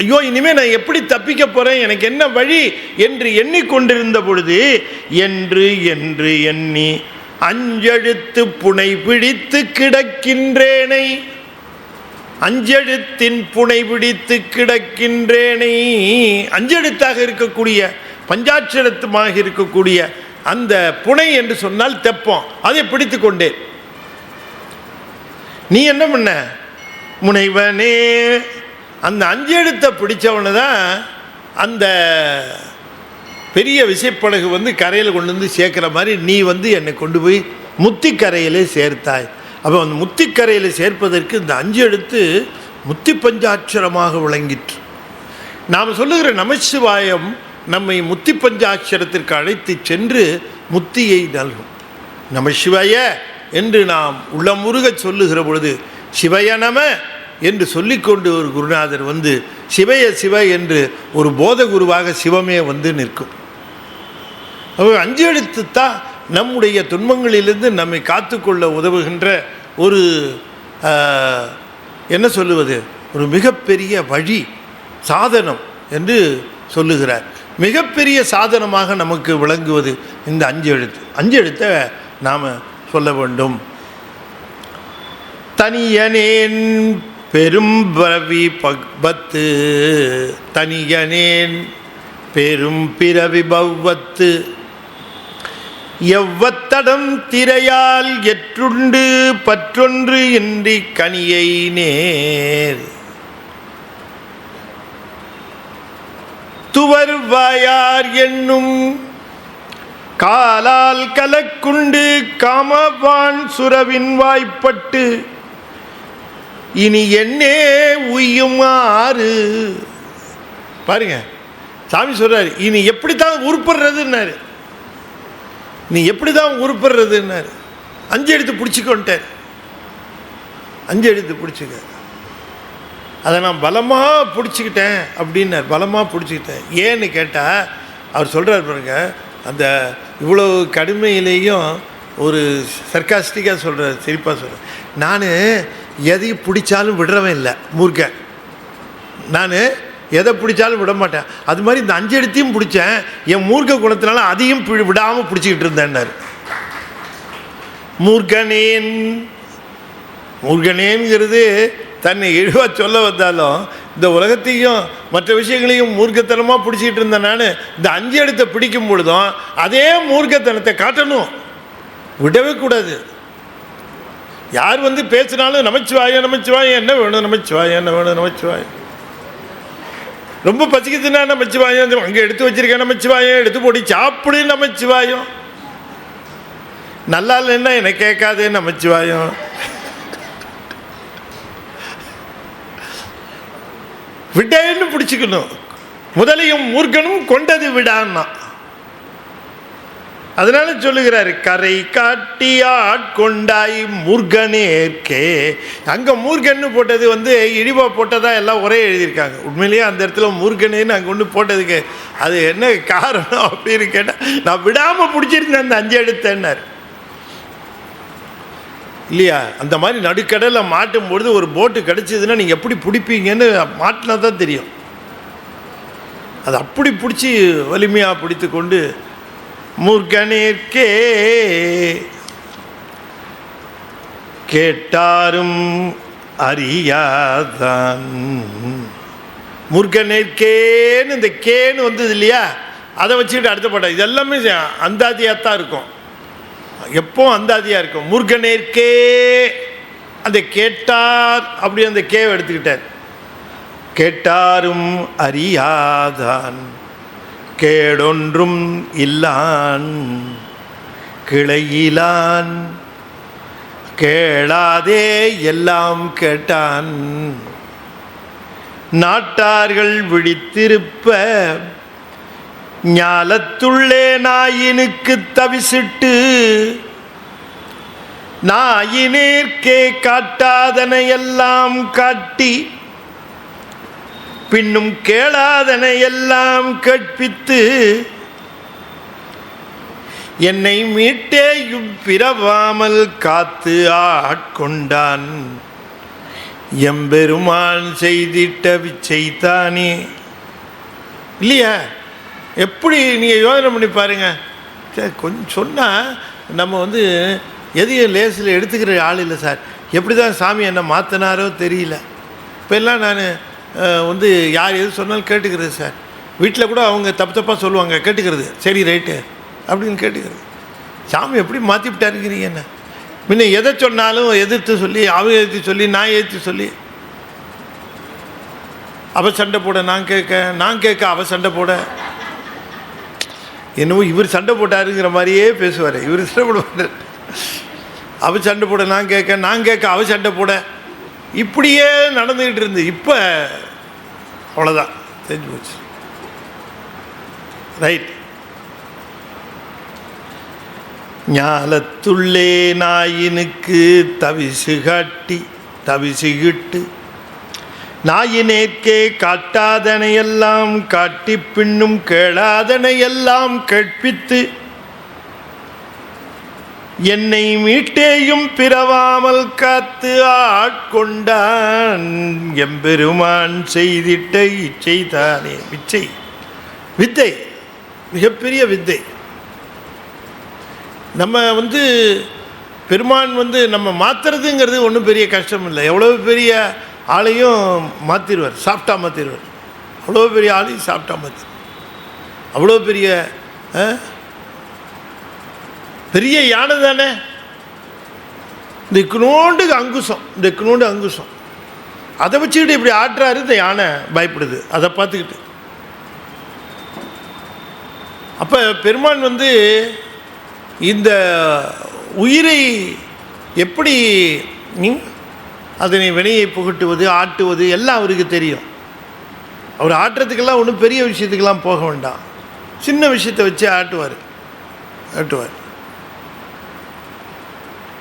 ஐயோ, இனிமேல் நான் எப்படி தப்பிக்க போகிறேன், எனக்கு என்ன வழி என்று எண்ணிக்கொண்டிருந்த பொழுது என்று எண்ணி 5 எழுத்து புனை பிடித்து கிடக்கின்றேனை, 5 எழுத்தின் புனை பிடித்து கிடக்கின்றேனை. 5 எழுத்தாக இருக்கக்கூடிய பஞ்சாட்சரத்துமாக இருக்கக்கூடிய அந்த புனை என்று சொன்னால் தெப்பம், அதை பிடித்து கொண்டேன். நீ என்ன பண்ண முனைவனே? அந்த 5 எழுத்தை பிடிச்சவனு தான் அந்த பெரிய விசைப்படகு கரையில் கொண்டு சேர்க்குற மாதிரி நீ என்னை கொண்டு போய் முத்திக்கரையிலே சேர்த்தாய். அப்போ அந்த முத்திக்கரையில் சேர்ப்பதற்கு இந்த 5 எழுத்து முத்தி பஞ்சாட்சரமாக விளங்கிற்று. நாம் சொல்லுகிற நமசிவாயம் நம்மை முத்தி பஞ்சாட்சரத்திற்கு அழைத்து சென்று முத்தியை நல்கும். நமசிவாய என்று நாம் உள்ளமுருக சொல்லுகிற பொழுது சிவய நம என்று சொல்லிக்கொண்டு ஒரு குருநாதர் சிவய சிவ என்று ஒரு போத குருவாக சிவமே நிற்கும். 5 எழுத்து தான் நம்முடைய துன்பங்களிலிருந்து நம்மை காத்துக்கொள்ள உதவுகின்ற ஒரு என்ன சொல்லுவது, ஒரு மிகப்பெரிய வழி, சாதனம் என்று சொல்லுகிறார். மிகப்பெரிய சாதனமாக நமக்கு விளங்குவது இந்த 5 எழுத்து. 5 எழுத்தை நாம் சொல்ல வேண்டும். தனியனேன் பெரும் பிறவி பத்து, தனியனேன் பெரும் பிறவி பவ்வத்து, எவ்வத்தடம் திரையால் எற்றுண்டு பற்றொன்று இன்றி கனியை நேர், துவர்வாயார் என்னும் காலால் கலக்குண்டு காமவான் சுரவின் வாய்ப்பட்டு இனி என்னே உய்யுமாறு. பாருங்க, சாமி சொல்றாரு, இனி எப்படித்தான் உருப்படுறதுன்னாரு, நீ எப்படிதான் உருப்படுறதுன்னாரு. 5 எழுத்து பிடிச்சிக்கொண்டார். 5 எழுத்து பிடிச்சிக்க, அதை நான் பலமாக பிடிச்சிக்கிட்டேன் அப்படின்னார். பலமாக பிடிச்சிக்கிட்டேன் ஏன்னு கேட்டால் அவர் சொல்கிறார் பாருங்க, அந்த இவ்வளோ கடுமையிலேயும் ஒரு சர்க்காஸ்டிக்காக சொல்கிறார், சிரிப்பாக சொல்கிறார். நான் எதையும் பிடிச்சாலும் விடுறவன் இல்லை மூர்க்கன், நான் எதை பிடிச்சாலும் விட மாட்டேன். அது மாதிரி இந்த 5 எழுத்தையும் பிடிச்சேன், என் மூர்க்க குணத்தினால அதையும் விடாமல் பிடிச்சிக்கிட்டு இருந்தேன்னாரு. மூர்க்கனேங்கிறது தன்னை இழிவாக சொல்ல வந்தாலும் இந்த உலகத்தையும் மற்ற விஷயங்களையும் மூர்க்கத்தனமாக பிடிச்சிக்கிட்டு இருந்தேன். நான் இந்த 5 எழுத்தை பிடிக்கும் பொழுதும் அதே மூர்க்கத்தனத்தை காட்டணும், விடவே கூடாது. யார் வந்து பேசினாலும் நமச்சிவாயம் நமச்சிவாயம், என்ன வேணும் நமச்சிவாயம், என்ன வேணும் நமச்சிவாயம். ரொம்ப பசிக்குதுன்னா நமச்சிவாயம், அங்கே எடுத்து வச்சிருக்கேன் நமச்சிவாயம், எடுத்து போடி சாப்பிடு நமச்சிவாயம். நல்லா இல்லைன்னா என்ன கேட்காதே நமச்சிவாயம். விடேன்னு பிடிச்சிக்கணும். முதலையும் மூர்க்கனும் கொண்டது விடான்னா. அதனால சொல்லுகிறாரு, கரை காட்டி ஆட்கொண்டாய் மூர்கனேற்கே. அங்கே மூர்கன்னு போட்டது வந்து இழிவா போட்டதா எல்லாம் ஒரே எழுதியிருக்காங்க. உண்மையிலேயே அந்த இடத்துல மூர்கனேன்னு அங்கே ஒன்று போட்டதுக்கு அது என்ன காரணம் அப்படின்னு கேட்டால், நான் விடாமல் பிடிச்சிருந்தேன் அந்த 5 எடுத்தேன்னார் இல்லையா. அந்த மாதிரி நடுக்கடலில் மாட்டும் பொழுது ஒரு போட்டு கிடச்சிதுன்னா நீங்கள் எப்படி பிடிப்பீங்கன்னு மாட்டினா தான் தெரியும். அது அப்படி பிடிச்சி வலிமையாக பிடித்து கொண்டு மூர்க்கனேற்கே கேட்டாரும் அறியாதான். மூர்க்கனேற்கேன்னு இந்த கேன்னு வந்தது இல்லையா, அதை வச்சுக்கிட்டு அடுத்த பாடம் இது எல்லாமே அந்தாதியாக தான் இருக்கும். எப்போ அந்தாதியாக இருக்கும். மூர்க்கனேற்கே அந்த கேட்டார் அப்படி அந்த கேவை எடுத்துக்கிட்டார். கேட்டாரும் அறியாதான் கேடொன்றும் இல்லான் கிளையிலான் கேளாதே எல்லாம் கேட்டான். நாட்டார்கள் விழித்திருப்ப ஞாலத்துள்ளே நாயினுக்கு தவிசிட்டு நாயினேற்கே காட்டாதனை எல்லாம் காட்டி பின்னும் கேளாதனை எல்லாம் கேட்பித்து என்னை மீட்டேயும் பிறவாமல் காத்து ஆட்கொண்டான் எம்பெருமான் செய்திட்ட விச்சைத்தானே. இல்லையா? எப்படி நீங்கள் யோசனை பண்ணி பாருங்க. கொஞ்சம் சொன்னால் நம்ம வந்து எதையும் லேசில் எடுத்துக்கிற ஆள் இல்லை சார். எப்படி தான் சாமி என்னை மாற்றினாரோ தெரியல. இப்போ எல்லாம் நான் வந்து யார் எது சொன்னாலும் கேட்டுக்கிறது சார். வீட்டில் கூட அவங்க தப்பாக சொல்லுவாங்க, கேட்டுக்கிறது. சரி ரைட்டு அப்படின்னு கேட்டுக்கிறது. சாமி எப்படி மாற்றிவிட்டாருங்கிறீங்க என்ன? முன்ன எதை சொன்னாலும் எதிர்த்து சொல்லி, அவங்க எதிர்த்து சொல்லி, நான் எதிர்த்து சொல்லி, அவள் சண்டை போட நான் கேட்க அவள் சண்டை போட. என்னவோ இவர் சண்டை போட்டாருங்கிற மாதிரியே பேசுவார். இவர் சண்டை போடுவார், அவள் சண்டை போட நான் கேட்க அவள் சண்டை போட. இப்படியே நடந்துக்கிட்டு இருந்து இப்போ அவ்வளோதான், தெரிஞ்சு போச்சு. ரைட். ஞாலத்துள்ளே நாயினுக்கு தவிசுகிட்டு நாயினேற்கே காட்டாதனையெல்லாம் காட்டி பின்னும் கேளாதனையெல்லாம் கேட்பித்து என்னை மீட்டேயும் பிறவாமல் காத்து ஆட்கொண்டான் எம்பெருமான் செய்திட்ட இச்சைதானே. வித்தை மிகப்பெரிய வித்தை. நம்ம வந்து பெருமான் வந்து நம்ம மாற்றுறதுங்கிறது ஒன்றும் பெரிய கஷ்டம் இல்லை. எவ்வளோ பெரிய ஆளையும் மாற்றிடுவார், சாஃப்டாக மாற்றிடுவார். அவ்வளோ பெரிய ஆளையும் சாஃப்டாக மாற்றிடுவார். அவ்வளோ பெரிய பெரிய யானை தானே. இந்த இக்குனோண்டு அங்குசம் அதை வச்சுக்கிட்டு இப்படி ஆட்டுறாரு. இந்த யானை பயப்படுது அதை பார்த்துக்கிட்டு. அப்போ பெருமான் வந்து இந்த உயிரை எப்படி அதனை வினையை புகட்டுவது, ஆட்டுவது எல்லாம் அவருக்கு தெரியும். அவர் ஆட்டுறதுக்கெல்லாம் ஒன்றும் பெரிய விஷயத்துக்கெல்லாம் போக வேண்டாம், சின்ன விஷயத்தை வச்சு ஆட்டுவார்.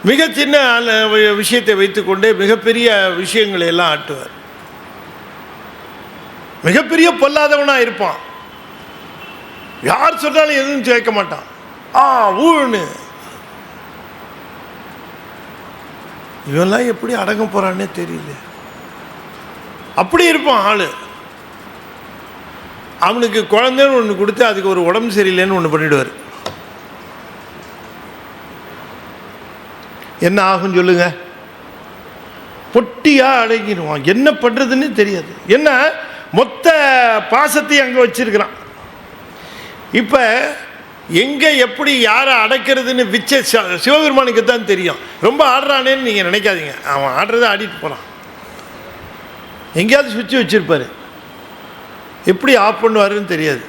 மிக சின்ன விஷயத்தை வைத்துக்கொண்டே மிகப்பெரிய விஷயங்களை எல்லாம் ஆட்டுவார். மிகப்பெரிய பொல்லாதவனாக இருப்பான். யார் சொன்னாலும் எதுவும் கேட்க மாட்டான். ஊன்னு இவெல்லாம் எப்படி அடங்க போறான்னே தெரியல. அப்படி இருப்பான் ஆளு. அவனுக்கு குழந்தைன்னு ஒன்று கொடுத்து அதுக்கு ஒரு உடம்பு சரியில்லைன்னு ஒன்று பண்ணிடுவார். என்ன ஆகும் சொல்லுங்க? பொட்டியா அடங்கிடுவான். என்ன பண்றதுன்னு தெரியாது. என்ன மொத்த பாசத்தையும் அங்கே வச்சிருக்கிறான். இப்போ எங்கே எப்படி யாரை அடக்கிறதுன்னு சிவபெருமானுக்கு தான் தெரியும். ரொம்ப ஆடுறானேன்னு நீங்கள் நினைக்காதீங்க. அவன் ஆடுறதை ஆடிட்டு போகிறான். எங்கேயாவது சுவிட்சு வச்சுருப்பார், எப்படி ஆஃப் பண்ணுவாருன்னு தெரியாது.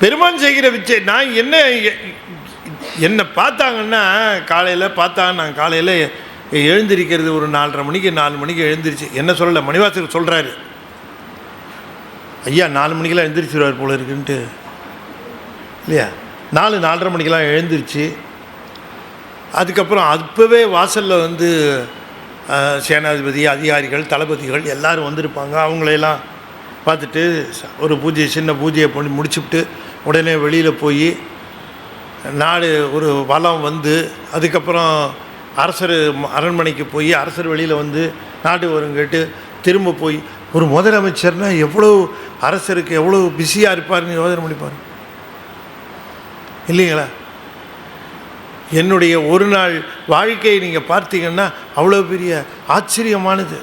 பெருமான் செய்கிற விச்சை நான் என்னை பார்த்தாங்கன்னா காலையில் பார்த்தாங்க. நான் காலையில் எழுந்திருக்கிறது ஒரு 4:30 மணிக்கு 4 மணிக்கு எழுந்திரிச்சு. என்ன சொல்லலை, மணிவாசகர் சொல்கிறாரு, ஐயா 4 மணிக்கெல்லாம் எழுந்திரிச்சிருவார் போல இருக்குன்ட்டு இல்லையா. 4:30 மணிக்கெல்லாம் எழுந்திரிச்சு அதுக்கப்புறம் அப்போவே வாசலில் வந்து சேனாதிபதி, அதிகாரிகள், தளபதிகள் எல்லோரும் வந்திருப்பாங்க. அவங்களையெல்லாம் பார்த்துட்டு ஒரு பூஜை, சின்ன பூஜையை பண்ணி முடிச்சுவிட்டு உடனே வெளியில் போய் நாடு ஒரு வளம் வந்து அதுக்கப்புறம் அரசர் அரண்மனைக்கு போய் அரசர் வெளியில் வந்து நாட்டு வரும் கேட்டு திரும்ப போய் ஒரு முதலமைச்சர்னால் எவ்வளோ அரசருக்கு எவ்வளோ பிஸியாக இருப்பார்னு யோசனை பண்ணிப்பார் இல்லைங்களா. என்னுடைய ஒரு நாள் வாழ்க்கையை நீங்கள் பார்த்தீங்கன்னா அவ்வளோ பெரிய ஆச்சரியமானது,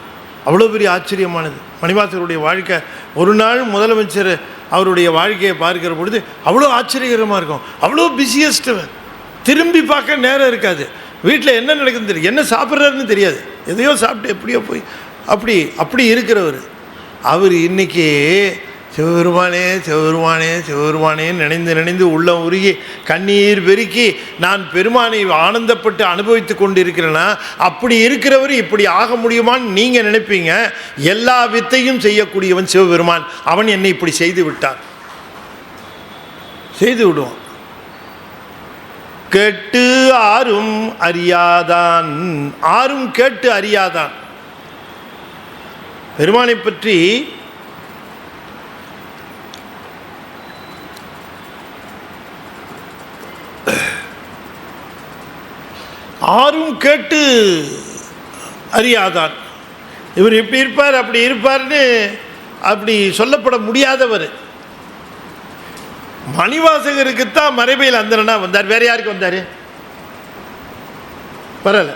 அவ்வளோ பெரிய ஆச்சரியமானது. மணிவாசகருடைய வாழ்க்கை ஒரு நாள் முதலமைச்சர் அவருடைய வாழ்க்கையை பார்க்கிற பொழுது அவ்வளோ ஆச்சரியகரமாக இருக்கும். அவ்வளோ பிஸியஸ்ட்டு, திரும்பி பார்க்க நேரம் இருக்காது. வீட்டில் என்ன நடக்குதுன்னு தெரியும், என்ன சாப்பிட்றாருன்னு தெரியாது, எதையோ சாப்பிட்டு எப்படியோ போய் அப்படி இருக்கிறவர் அவர் இன்றைக்கி சிவபெருமானே சிவபெருமானே சிவபெருமானேன்னு நினைந்து உள்ளம் உருகி கண்ணீர் பெருக்கி நான் பெருமானை ஆனந்தப்பட்டு அனுபவித்து கொண்டு இருக்கிறேன்னா அப்படி இருக்கிறவர் இப்படி ஆக முடியுமான்னு நீங்கள் நினைப்பீங்க. எல்லா வித்தையும் செய்யக்கூடியவன் சிவபெருமான். அவன் என்னை இப்படி செய்து விட்டான், செய்து விடுவான். கேட்டு ஆரும் அறியாதான், ஆரும் கேட்டு அறியாதான். பெருமானை பற்றி ஆரும் கேட்டு அறியாதான். இவர் இப்படி இருப்பார் அப்படி இருப்பார்னு அப்படி சொல்லப்பட முடியாதவர். மணிவாசகருக்குத்தான் மறைபையில் அந்தரனா வந்தார், வேற யாருக்கு வந்தார் வரல.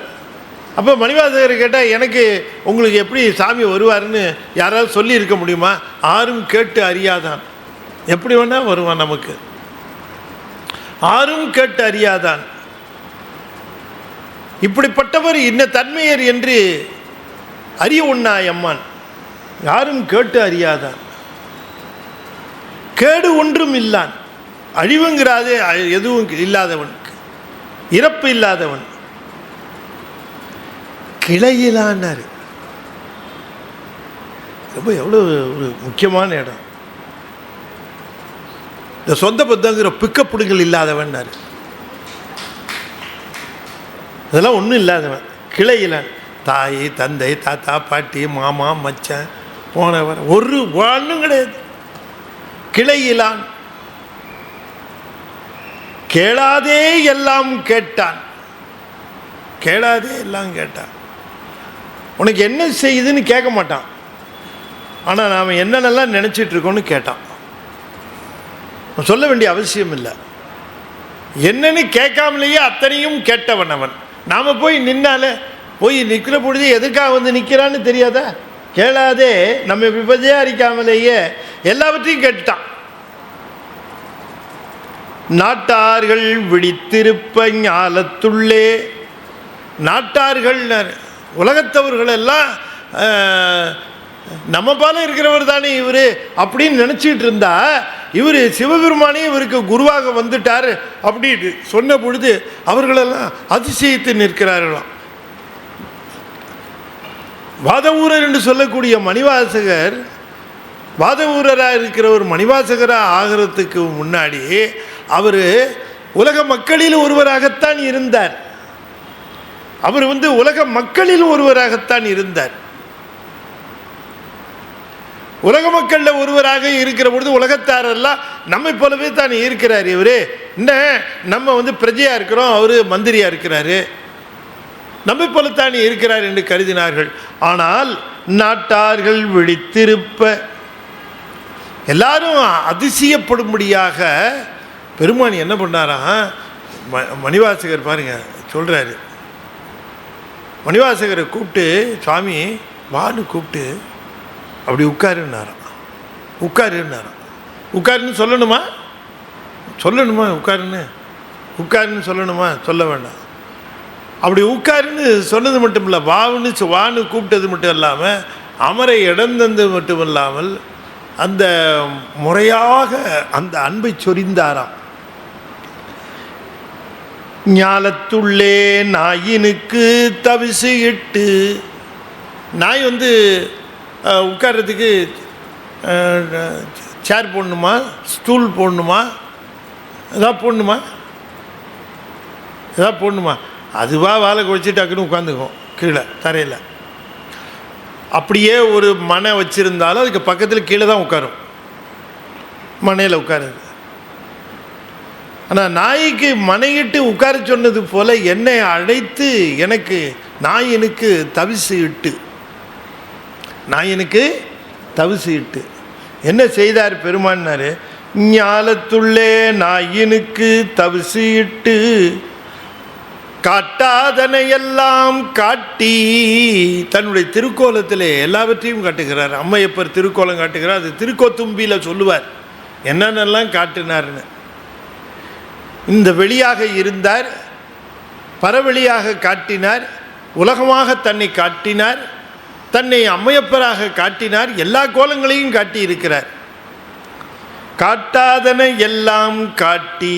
அப்போ மணிவாசகர் கேட்டால் எனக்கு உங்களுக்கு எப்படி சாமி வருவார்னு யாராவது சொல்லி இருக்க முடியுமா? ஆரும் கேட்டு அறியாதான், எப்படி வேணால் வருவான் நமக்கு. ஆரும் கேட்டு அறியாதான், இப்படிப்பட்டவர் இன்ன தன்மையர் என்று அறிய உண்ணாய் அம்மான். யாரும் கேட்டு அறியாதான், கேடு ஒன்றும் இல்லான், அழிவுங்கிறாதே எதுவும் இல்லாதவனுக்கு, இறப்பு இல்லாதவன், கிளையிலான்னார். ரொம்ப எவ்வளோ ஒரு முக்கியமான இடம். இந்த சொந்த பந்தங்கிற பிக்கப்புடுங்கள் இல்லாதவன்னார். அதெல்லாம் ஒன்றும் இல்லாதவன், கிளையிலான். தாய் தந்தை தாத்தா பாட்டி மாமா மச்சான் போனவர் ஒரு ஒன்றும் கிடையாது. கிளையிலான், கேளாதே எல்லாம் கேட்டான், கேளாதே எல்லாம் கேட்டான். உனக்கு என்ன செய்யுதுன்னு கேட்க மாட்டான், ஆனால் நாம் என்னென்னலாம் நினச்சிட்டு இருக்கோன்னு கேட்டான். சொல்ல வேண்டிய அவசியம் இல்லை, என்னன்னு கேட்காமலேயே அத்தனையும் கேட்டவன் அவன். நாம் போய் நின்னால போய் நிற்கிற பொழுது எதுக்காக வந்து நிற்கிறான்னு தெரியாதா? கேளாதே நம்ம விபச்சாரிக்காமலேயே எல்லாவற்றையும் கேட்டுட்டான். நாட்டார்கள் விழித்திருப்ப ஞாலத்துள்ளே, நாட்டார்கள் உலகத்தவர்கள் எல்லாம் நம்ம பால இருக்கிறவர் தானே இவர் அப்படின்னு நினச்சிட்டு இருந்தா, இவர் சிவபெருமானே இவருக்கு குருவாக வந்துட்டார் அப்படின்னு சொன்ன பொழுது அவர்களெல்லாம் அதிசயித்து நிற்கிறார்களாம். வாதவூரர் என்று சொல்லக்கூடிய மணிவாசகர், வாதவூரராக இருக்கிறவர் மணிவாசகராக ஆகிறதுக்கு முன்னாடி அவர் உலக மக்களில் ஒருவராகத்தான் இருந்தார். அவர் உலக மக்களில் ஒருவராகத்தான் இருந்தார். உலக மக்களில் ஒருவராக இருக்கிற பொழுது உலகத்தாரெல்லாம் நம்மை போலவே தான் இருக்கிறார். இவர் என்ன நம்ம பிரஜையாக இருக்கிறோம், அவர் மந்திரியாக இருக்கிறாரு, நம்மை போலத்தான் இருக்கிறார் என்று கருதினார்கள். ஆனால் நாட்டார்கள் விழித்திருப்ப, எல்லாரும் அதிசயப்படும்படியாக பெருமான் என்ன பண்ணாராம், மணிவாசகர் பாருங்க சொல்கிறாரு, மணிவாசகரை கூப்பிட்டு சுவாமி வான்னு கூப்பிட்டு அப்படி உட்காருன்னாராம். உட்காருன்னாராம். உட்காருன்னு சொல்லணுமா? உட்காருன்னு சொல்லணுமா? சொல்ல வேண்டாம். அப்படி உட்காருன்னு சொன்னது மட்டும் இல்லை, வான்னு கூப்பிட்டது மட்டும் இல்லாமல் அமரை இடந்தது மட்டும் இல்லாமல் அந்த முறையாக அந்த அன்பை சொரிந்தாராம். ஞாலத்துள்ளே நாயினுக்கு தவிசு இட்டு, நாய் உட்கார்றதுக்கு சேர் போடணுமா, ஸ்டூல் போடணுமா, எதாவது போடணுமா? அதுவாக வாழை குறைச்சி டக்குன்னு உட்காந்துக்கும் கீழே தரையில். அப்படியே ஒரு மனை வச்சுருந்தாலும் அதுக்கு பக்கத்தில் கீழே தான் உட்காரும், மனையில் உட்காருது. ஆனால் நாய்க்கு மனையிட்டு உட்கார சொன்னது போல் என்னை அழைத்து நாயினுக்கு தவிசு இட்டு என்ன செய்தார் பெருமானார்? ஞாலத்துள்ளே நாயினுக்கு தவிசு இட்டு காட்டாதனையெல்லாம் காட்டி, தன்னுடைய திருக்கோலத்திலே எல்லாவற்றையும் காட்டுகிறார். அம்மையப்பர் திருக்கோலம் காட்டுகிறார். அது திருக்கோத்தும்பியில் சொல்லுவார் என்னென்னலாம் காட்டினார்னு. இந்த வெளியாக இருந்தார், பரவெளியாக காட்டினார், உலகமாக தன்னை காட்டினார், தன்னை அம்மையப்பராக காட்டினார், எல்லா கோலங்களையும் காட்டி இருக்கிறார். காட்டாதனை எல்லாம் காட்டி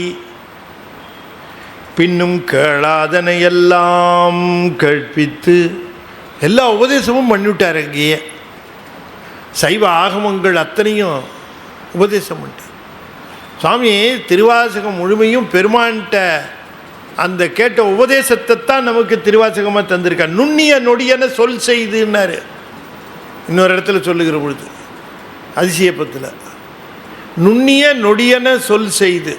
பின்னும் கேளாதனை எல்லாம் கற்பித்து எல்லா உபதேசமும் பண்ணிவிட்டார். அங்கேயே சைவ ஆகமங்கள் அத்தனையும் உபதேசம் பண்ணிட்டார் சுவாமி. திருவாசகம் முழுமையும் பெருமான்கிட்ட அந்த கேட்ட உபதேசத்தை தான் நமக்கு திருவாசகமாக தந்திருக்கார். நுண்ணிய நொடியன சொல் செய்துன்னாரு இன்னொரு இடத்துல சொல்லுகிற பொழுது, அதிசயப்பத்தில் நுண்ணிய நொடியன சொல் செய்து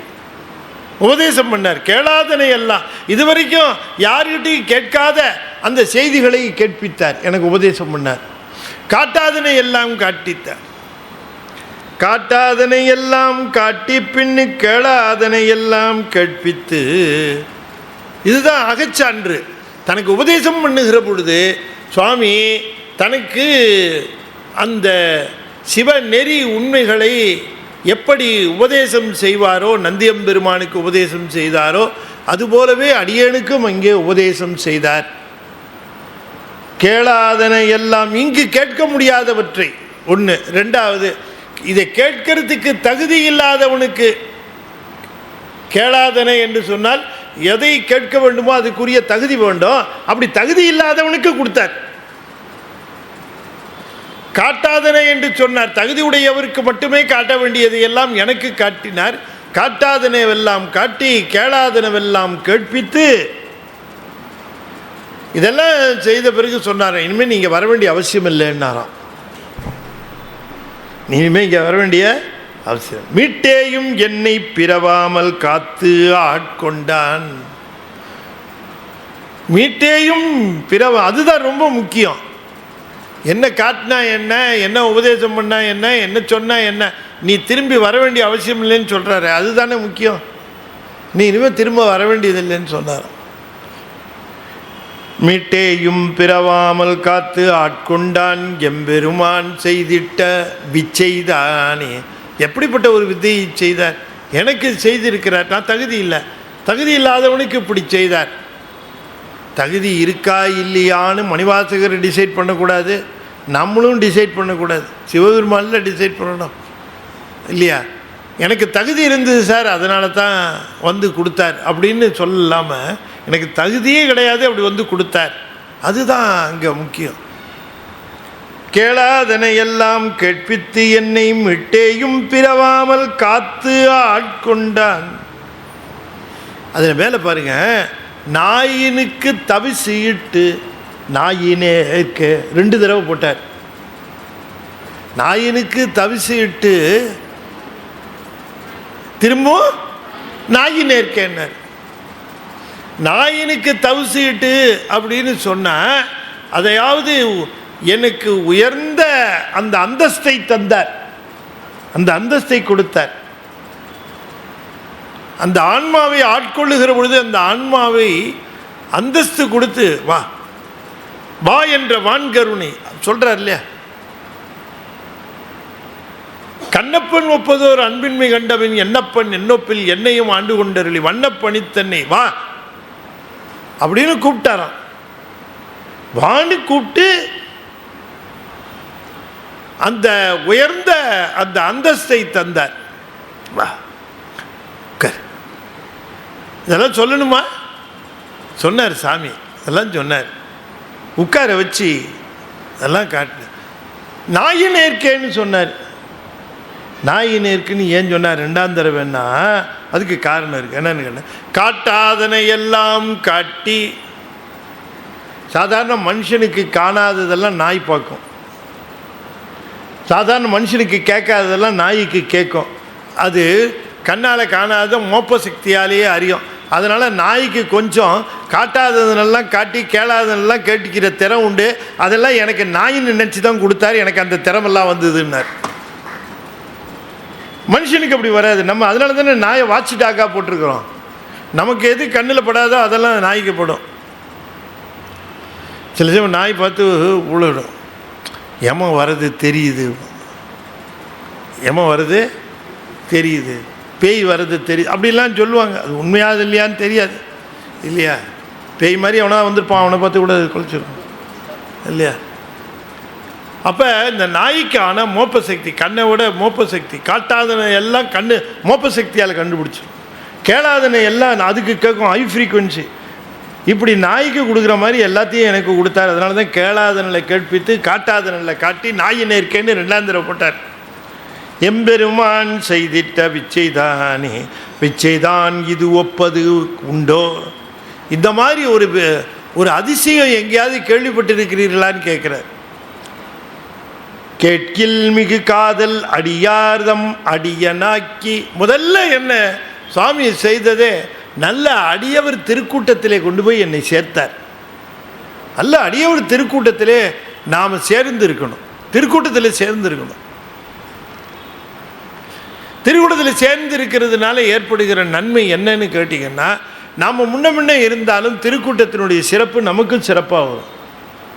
உபதேசம் பண்ணார். கேளாதனை எல்லாம், இதுவரைக்கும் யார்கிட்டையும் கேட்காத அந்த செய்திகளை கேட்பித்தார், எனக்கு உபதேசம் பண்ணார். காட்டாதனை எல்லாம் காட்டித்தார். காட்டாதனை எல்லாம் காட்டி பின்னு கேளாதனை எல்லாம் கேட்பித்து, இதுதான் அகச்சான்று. தனக்கு உபதேசம் பண்ணுகிற பொழுது சுவாமி தனக்கு அந்த சிவநெறி உண்மைகளை எப்படி உபதேசம் செய்வாரோ, நந்தியம்பெருமானுக்கு உபதேசம் செய்தாரோ அதுபோலவே அடியேனுக்கும் அங்கே உபதேசம் செய்தார். கேளாதனை எல்லாம், இங்கு கேட்க முடியாதவற்றை ஒன்று. ரெண்டாவது, இதை கேட்கறதுக்கு தகுதி இல்லாதவனுக்கு கேளாதனை என்று சொன்னால் எதை கேட்க வேண்டுமோ அதுக்குரிய தகுதி வேண்டும். அப்படி தகுதி இல்லாதவனுக்கு கொடுத்தார். காட்டாதனை என்று சொன்னார், தகுதி உடையவருக்கு மட்டுமே காட்ட வேண்டியதை எல்லாம் எனக்கு காட்டினார். காட்டாதனவெல்லாம் காட்டி கேளாதனவெல்லாம் கேட்பித்து, இதெல்லாம் செய்த பிறகு சொன்னார், இனிமேல் நீங்கள் வர வேண்டிய அவசியம் இல்லைன்னாராம். இனிமேல் இங்கே வர வேண்டிய அவசியம். மீட்டேயும் என்னை பிறவாமல் காத்து ஆட்கொண்டான். மீட்டேயும் அதுதான் ரொம்ப முக்கியம். என்ன காட்டினா என்ன, என்ன உபதேசம் பண்ணா என்ன, என்ன சொன்னா என்ன, நீ திரும்பி வர வேண்டிய அவசியம் இல்லைன்னு சொல்கிறாரு. அதுதானே முக்கியம். நீ இனிமேல் திரும்ப வர வேண்டியதில்லைன்னு சொன்னார். மீட்டேயும் பிறவாமல் காத்து ஆட்கொண்டான் எம்பெருமான் செய்திட்ட விச்செய்தானே. எப்படிப்பட்ட ஒரு வித்தையை செய்தார், எனக்கு செய்திருக்கிறார். நான் தகுதி இல்லை, தகுதி இல்லாதவனுக்கு இப்படி செய்தார். தகுதி இருக்கா இல்லையான்னு மணிவாசகர் டிசைட் பண்ணக்கூடாது, நம்மளும் டிசைட் பண்ணக்கூடாது, சிவபெருமானில் டிசைட் பண்ணணும் இல்லையா. எனக்கு தகுதி இருந்தது சார், அதனால தான் வந்து கொடுத்தார் அப்படின்னு சொல்லாமல், எனக்கு தகுதியே கிடையாது அப்படி வந்து கொடுத்தார், அதுதான் அங்கே முக்கியம். கேளாதனை எல்லாம் கேட்பித்து என்னை மிட்டேயும் பிறவாமல் காத்து ஆட்கொண்டான். அதில் மேலே பாருங்க, நாயினுக்கு தவிசீட்டு, நாயினே இருக்க 2 தடவை போட்டார். நாயினுக்கு தவிசீட்டு திரும்ப நாயின் இருக்கேன்னார். நாயினுக்கு தவிசீட்டு அப்படின்னு சொன்னால் அதையாவது எனக்கு உயர்ந்த அந்த அந்தஸ்தை தந்தார், அந்த அந்தஸ்தை கொடுத்தார். அந்த ஆன்மாவை ஆட்கொள்ளுகிற பொழுது அந்த ஆன்மாவை அந்தஸ்து கொடுத்து வா வா என்ற வான்கருணை சொல்றார் இல்லையா. கண்ணப்பன் ஒப்பதோர் அன்பின்மை கண்டவன் என்னப்பன் என்னொப்பில் என்னையும் ஆண்டு கொண்டருளி வண்ணப்பணித்தன்னை வா அப்படின்னு கூப்பிட்டாராம். வான்னு கூப்பிட்டு அந்த உயர்ந்த அந்த அந்தஸ்தை தந்தார். வா இதெல்லாம் சொல்லணுமா? சொன்னார் சாமி, இதெல்லாம் சொன்னார். உட்கார வச்சு அதெல்லாம் காட்டு. நாயின் நேர்க்கேன்னு சொன்னார். நாயின் நேர்க்குன்னு ஏன் சொன்னார் ரெண்டாம் தடவைன்னா அதுக்கு காரணம் இருக்குது. என்னன்னு கேட்டேன், காட்டாதனை எல்லாம் காட்டி. சாதாரண மனுஷனுக்கு காணாததெல்லாம் நாய் பார்க்கும், சாதாரண மனுஷனுக்கு கேட்காததெல்லாம் நாய்க்கு கேட்கும். அது கண்ணால் காணாத மோப்ப சக்தியாலேயே அறியும். அதனால் நாய்க்கு கொஞ்சம் காட்டாததுனெல்லாம் காட்டி கேளாததெல்லாம் கேட்டுக்கிற திறம் உண்டு. அதெல்லாம் எனக்கு நாயின்னு நினச்சி தான் கொடுத்தாரு, எனக்கு அந்த திறமெல்லாம் வந்ததுன்னார். மனுஷனுக்கு அப்படி வராது. நம்ம அதனால தானே நாயை வாட்ச் டாக்காக போட்டிருக்கிறோம். நமக்கு எது கண்ணில் படாதோ அதெல்லாம் நாய்க்கு படும். சில சமயம் நாய் பார்த்து உழுடும், எம வர்றது தெரியுது, எம வர்றது தெரியுது, பேய் வர்றது தெரியுது அப்படிலாம் சொல்லுவாங்க. அது உண்மையாது இல்லையான்னு தெரியாது இல்லையா? பேய் மாதிரி அவனா வந்திருப்பான், அவனை பார்த்து கூட குளிச்சிடும் இல்லையா? அப்போ இந்த நாய்க்கான மோப்ப சக்தி, கண்ணை விட மோப்ப சக்தி, காட்டாதனை எல்லாம் கண்ணு மோப்ப சக்தியால் கண்டுபிடிச்சிடும், கேளாதனை எல்லாம் அதுக்கு கேட்கும், ஹை ஃப்ரீக்குவென்சி. இப்படி நாய்க்கு கொடுக்குற மாதிரி எல்லாத்தையும் எனக்கு கொடுத்தார். அதனால தான் கேளாதனில் கேட்பித்து காட்டாதனில் காட்டி நாயின் இருக்கேன்னு ரெண்டாம் தடவை போட்டார். எம்பெருமான் செய்திட்ட விச்சைதானே விச்சைதான் இது ஒப்பது உண்டோ? இந்த மாதிரி ஒரு அதிசயம் எங்கேயாவது கேள்விப்பட்டிருக்கிறீர்களான்னு கேட்குறார். கேட்கில் மிகு காதல் அடியார்தம் அடியனாக்கி. முதல்ல என்ன சுவாமி செய்ததே, நல்ல அடியவர் திருக்கூட்டத்திலே கொண்டு போய் என்னை சேர்த்தார். நல்ல அடியவர் திருக்கூட்டத்திலே நாம் சேர்ந்து இருக்கணும், திருக்கூட்டத்தில் சேர்ந்து இருக்கணும். திருக்கூட்டத்தில் சேர்ந்து இருக்கிறதுனால ஏற்படுகிற நன்மை என்னன்னு கேட்டிங்கன்னா, நாம் முன்ன இருந்தாலும் திருக்கூட்டத்தினுடைய சிறப்பு நமக்கும் சிறப்பாக வரும்,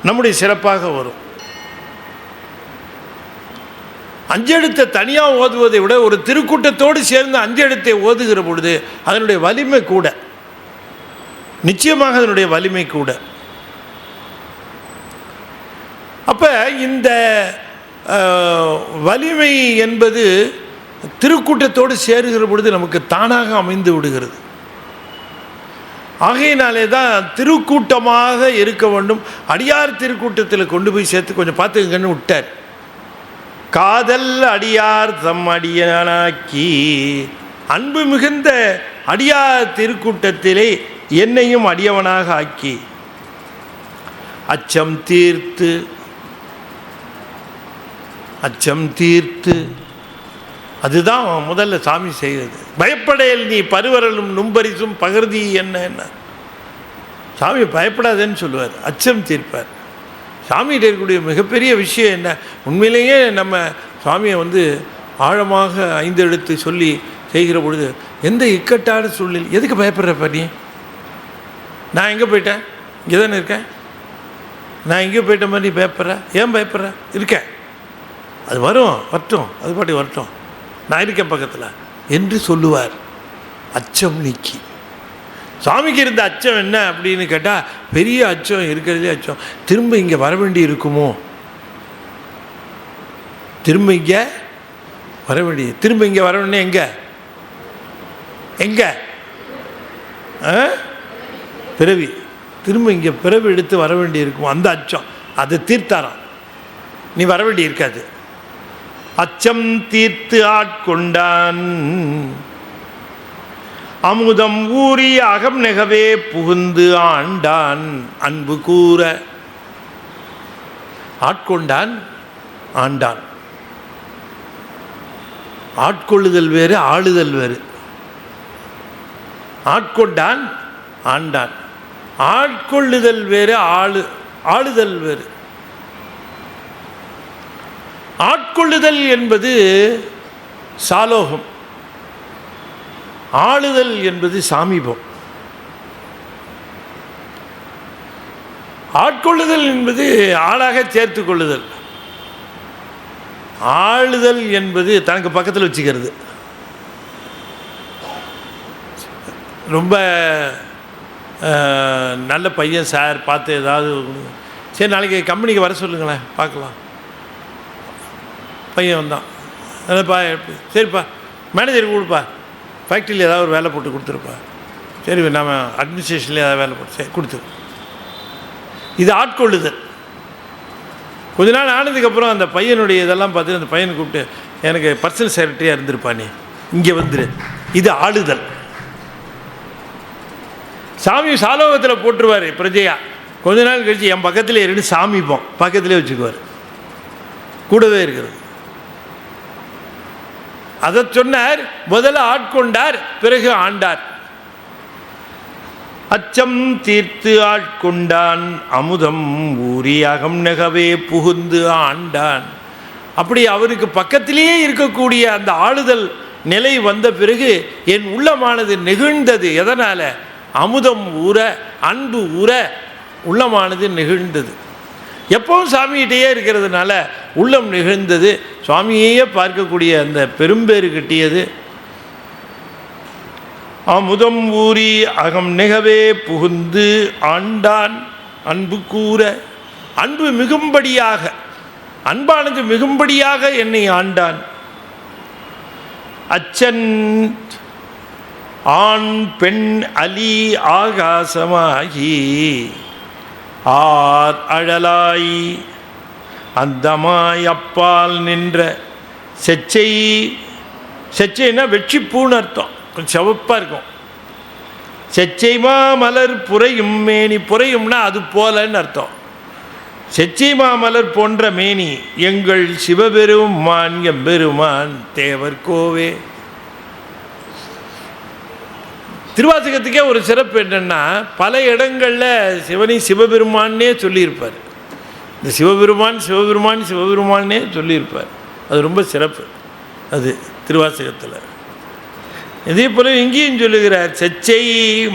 நம்முடைய சிறப்பாக வரும். அஞ்செழுத்தை தனியாக ஓதுவதை விட ஒரு திருக்கூட்டத்தோடு சேர்ந்து அஞ்செழுத்தை ஓதுகிற பொழுது அதனுடைய வலிமை கூட, நிச்சயமாக அதனுடைய வலிமை கூட. அப்போ இந்த வலிமை என்பது திருக்கூட்டத்தோடு சேருகிற பொழுது நமக்கு தானாக அமைந்து விடுகிறது. ஆகையினாலே தான் திருக்கூட்டமாக இருக்க வேண்டும். அடியார் திருக்கூட்டத்தில் கொண்டு போய் சேர்த்து கொஞ்சம் பார்த்துக்கங்கன்னு விட்டார். காதல் அடியார் தம் அடியனாக்கி, அன்பு மிகுந்த அடியார் திருக்கூட்டத்திலே என்னையும் அடியவனாக ஆக்கி, அச்சம் தீர்த்து, அச்சம் தீர்த்து. அதுதான் முதல்ல சாமி செய்கிறது. பயப்படையில் நீ பருவரலும் நும்பரிசும் பகிர்தி என்ன. சாமி பயப்படாதேன்னு சொல்லுவார், அச்சம் தீர்ப்பார். சாமிகிட்ட இருக்கக்கூடிய மிகப்பெரிய விஷயம் என்ன? உண்மையிலேயே நம்ம சாமியை ஆழமாக ஐந்தெழுத்து சொல்லி செய்கிற பொழுது எந்த இக்கட்டான சூழ்நிலை எதுக்கு பயப்படுறப்ப நீ? நான் எங்கே போயிட்டேன்? இங்கே தானே இருக்கேன். நான் எங்கேயோ போயிட்ட மாதிரி நீ பயப்படுற? ஏன் பயப்படுற? இருக்கேன், அது வரும், வரட்டும், அது பாட்டி வரட்டும், நான் இருக்கேன் பக்கத்தில் என்று சொல்லுவார். அச்சம் நீக்கி. சாமிக்கு இருந்த அச்சம் என்ன அப்படின்னு கேட்டால், பெரிய அச்சம் இருக்கிறதே அச்சம், திரும்ப இங்கே வர வேண்டி இருக்குமோ, திரும்ப இங்கே வர வேண்டிய, திரும்ப இங்கே வர வேண்டிய எங்கே எங்கே பிறவி, திரும்ப இங்கே பிறவி எடுத்து வர வேண்டி இருக்கும், அந்த அச்சம். அதை தீர்த்தாராம். நீ வர வேண்டி இருக்காது. அச்சம் தீர்த்து ஆட்கொண்டான், அமுதம் ஊறி அகம் நெகவே புகுந்து ஆண்டான் அன்பு கூற. ஆட்கொண்டான், ஆண்டான். ஆட்கொள்ளுதல் வேறு, ஆளுதல் வேறு. ஆட்கொண்டான், ஆண்டான். ஆட்கொள்ளுதல் வேறு, ஆளுதல் வேறு. ஆட்கொள்ளுதல் என்பது சாலோகம், ஆளுதல் என்பது சாமீபம். ஆட்கொள்ளுதல் என்பது ஆளாக சேர்த்து கொள்ளுதல், ஆளுதல் என்பது தனக்கு பக்கத்தில் வச்சுக்கிறது. ரொம்ப நல்ல பையன் சார், பார்த்து ஏதாவது சரி நாளைக்கு கம்பெனிக்கு வர சொல்லுங்களேன் பார்க்கலாம். பையன் வந்தான், இல்லைப்பா சரிப்பா மேனேஜருக்கு கொடுப்பா, ஃபேக்ட்ரியில் ஏதாவது ஒரு வேலை போட்டு கொடுத்துருப்பா, சரி நம்ம அட்மினிஸ்ட்ரேஷனில் ஏதாவது வேலை போட்டு சரி கொடுத்துரு. இது ஆட்கொள்ளுதல். கொஞ்ச நாள் ஆனதுக்கப்புறம் அந்த பையனுடைய இதெல்லாம் பார்த்து அந்த பையனை கூப்பிட்டு எனக்கு பர்சனல் செக்ரட்டரியாக இருந்திருப்பா, நீ இங்கே வந்துரு. இது ஆளுதல். சாமி சாலோகத்தில் போட்டுருவார் பிரஜையா. கொஞ்ச நாள் கழிச்சு என் பக்கத்தில் இருந்து சாமிப்போம் பக்கத்திலே வச்சுக்குவார், கூடவே இருக்கிறது. அதை சொன்னார். முதல்ல ஆட்கொண்டார், பிறகு ஆண்டார். அச்சம் தீர்த்து ஆட்கொண்டான், அமுதம் ஊறி அகம் நெகவே புகுந்து ஆண்டான். அப்படி அவருக்கு பக்கத்திலேயே இருக்கக்கூடிய அந்த ஆளுதல் நிலை வந்த பிறகு என் உள்ளமானது நெகிழ்ந்தது. எதனால்? அமுதம் ஊற, அன்பு ஊற உள்ளமானது நெகிழ்ந்தது. எப்பவும் சாமிகிட்டேயே இருக்கிறதுனால உள்ளம் நெகிழ்ந்தது. சுவாமியையே பார்க்கக்கூடிய அந்த பெரும்பேறு கிட்டியது. அமுதம் ஊறி அகம் நெகவே புகுந்து ஆண்டான், அன்பு கூற, அன்பு மிகும்படியாக, அன்பானது மிகும்படியாக என்னை ஆண்டான். அச்சன் ஆண் பெண் அலி ஆகாசமாகி ஆர் அழலாய் அந்தமாய் அப்பால் நின்ற செச்சை. செச்சைன்னா வெற்றிப்பூன்னு அர்த்தம், கொஞ்சம் சிவப்பாக இருக்கும். செச்சைமா மலர் புரையும் மேனி, புரையும்னா அது போலன்னு அர்த்தம். செச்சைமா மலர் போன்ற மேனி எங்கள் சிவபெருமான் எம்பெருமான் தேவர்கோவே. திருவாசகத்துக்கே ஒரு சிறப்பு என்னென்னா, பல இடங்களில் சிவனை சிவபெருமானே சொல்லியிருப்பார். இந்த சிவபெருமான் சிவபெருமான் சிவபெருமானே சொல்லியிருப்பார். அது ரொம்ப சிறப்பு அது திருவாசகத்தில். இதே போல் இங்கேயும் சொல்லுகிறார், செச்சை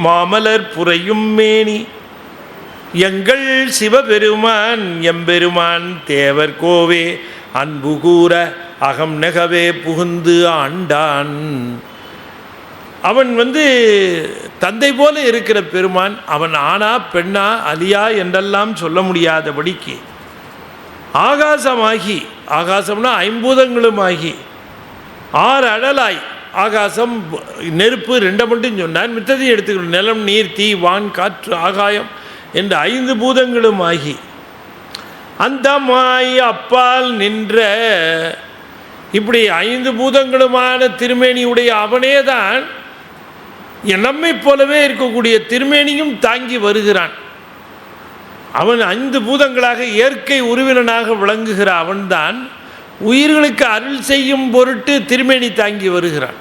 மாமலர் புரையும் மேனி எங்கள் சிவபெருமான் எம்பெருமான் தேவர் கோவே அன்பு கூற அகம் நெகவே புகுந்து ஆண்டான். அவன் தந்தை போல இருக்கிற பெருமான். அவன் ஆனா பெண்ணா அலியா என்றெல்லாம் சொல்ல முடியாதபடிக்கு ஆகாசமாகி, ஆகாசம்னா ஐம்பூதங்களுமாகி, ஆறு அழலாய், ஆகாசம் நெருப்பு ரெண்டை மட்டும் சொன்னான், மித்ததையும் எடுத்துக்கணும். நிலம் நீர் தீ வான் காற்று ஆகாயம் என்ற 5 பூதங்களும் ஆகி அந்த மாய் அப்பால் நின்ற, இப்படி 5 பூதங்களுமான திருமேனியுடைய அவனே தான் நம்மை போலவே இருக்கக்கூடிய திருமேனியும் தாங்கி வருகிறான். அவன் 5 பூதங்களாக இயற்கை உருவினனாக விளங்குகிற அவன்தான் உயிர்களுக்கு அருள் செய்யும் பொருட்டு திருமேனி தாங்கி வருகிறான்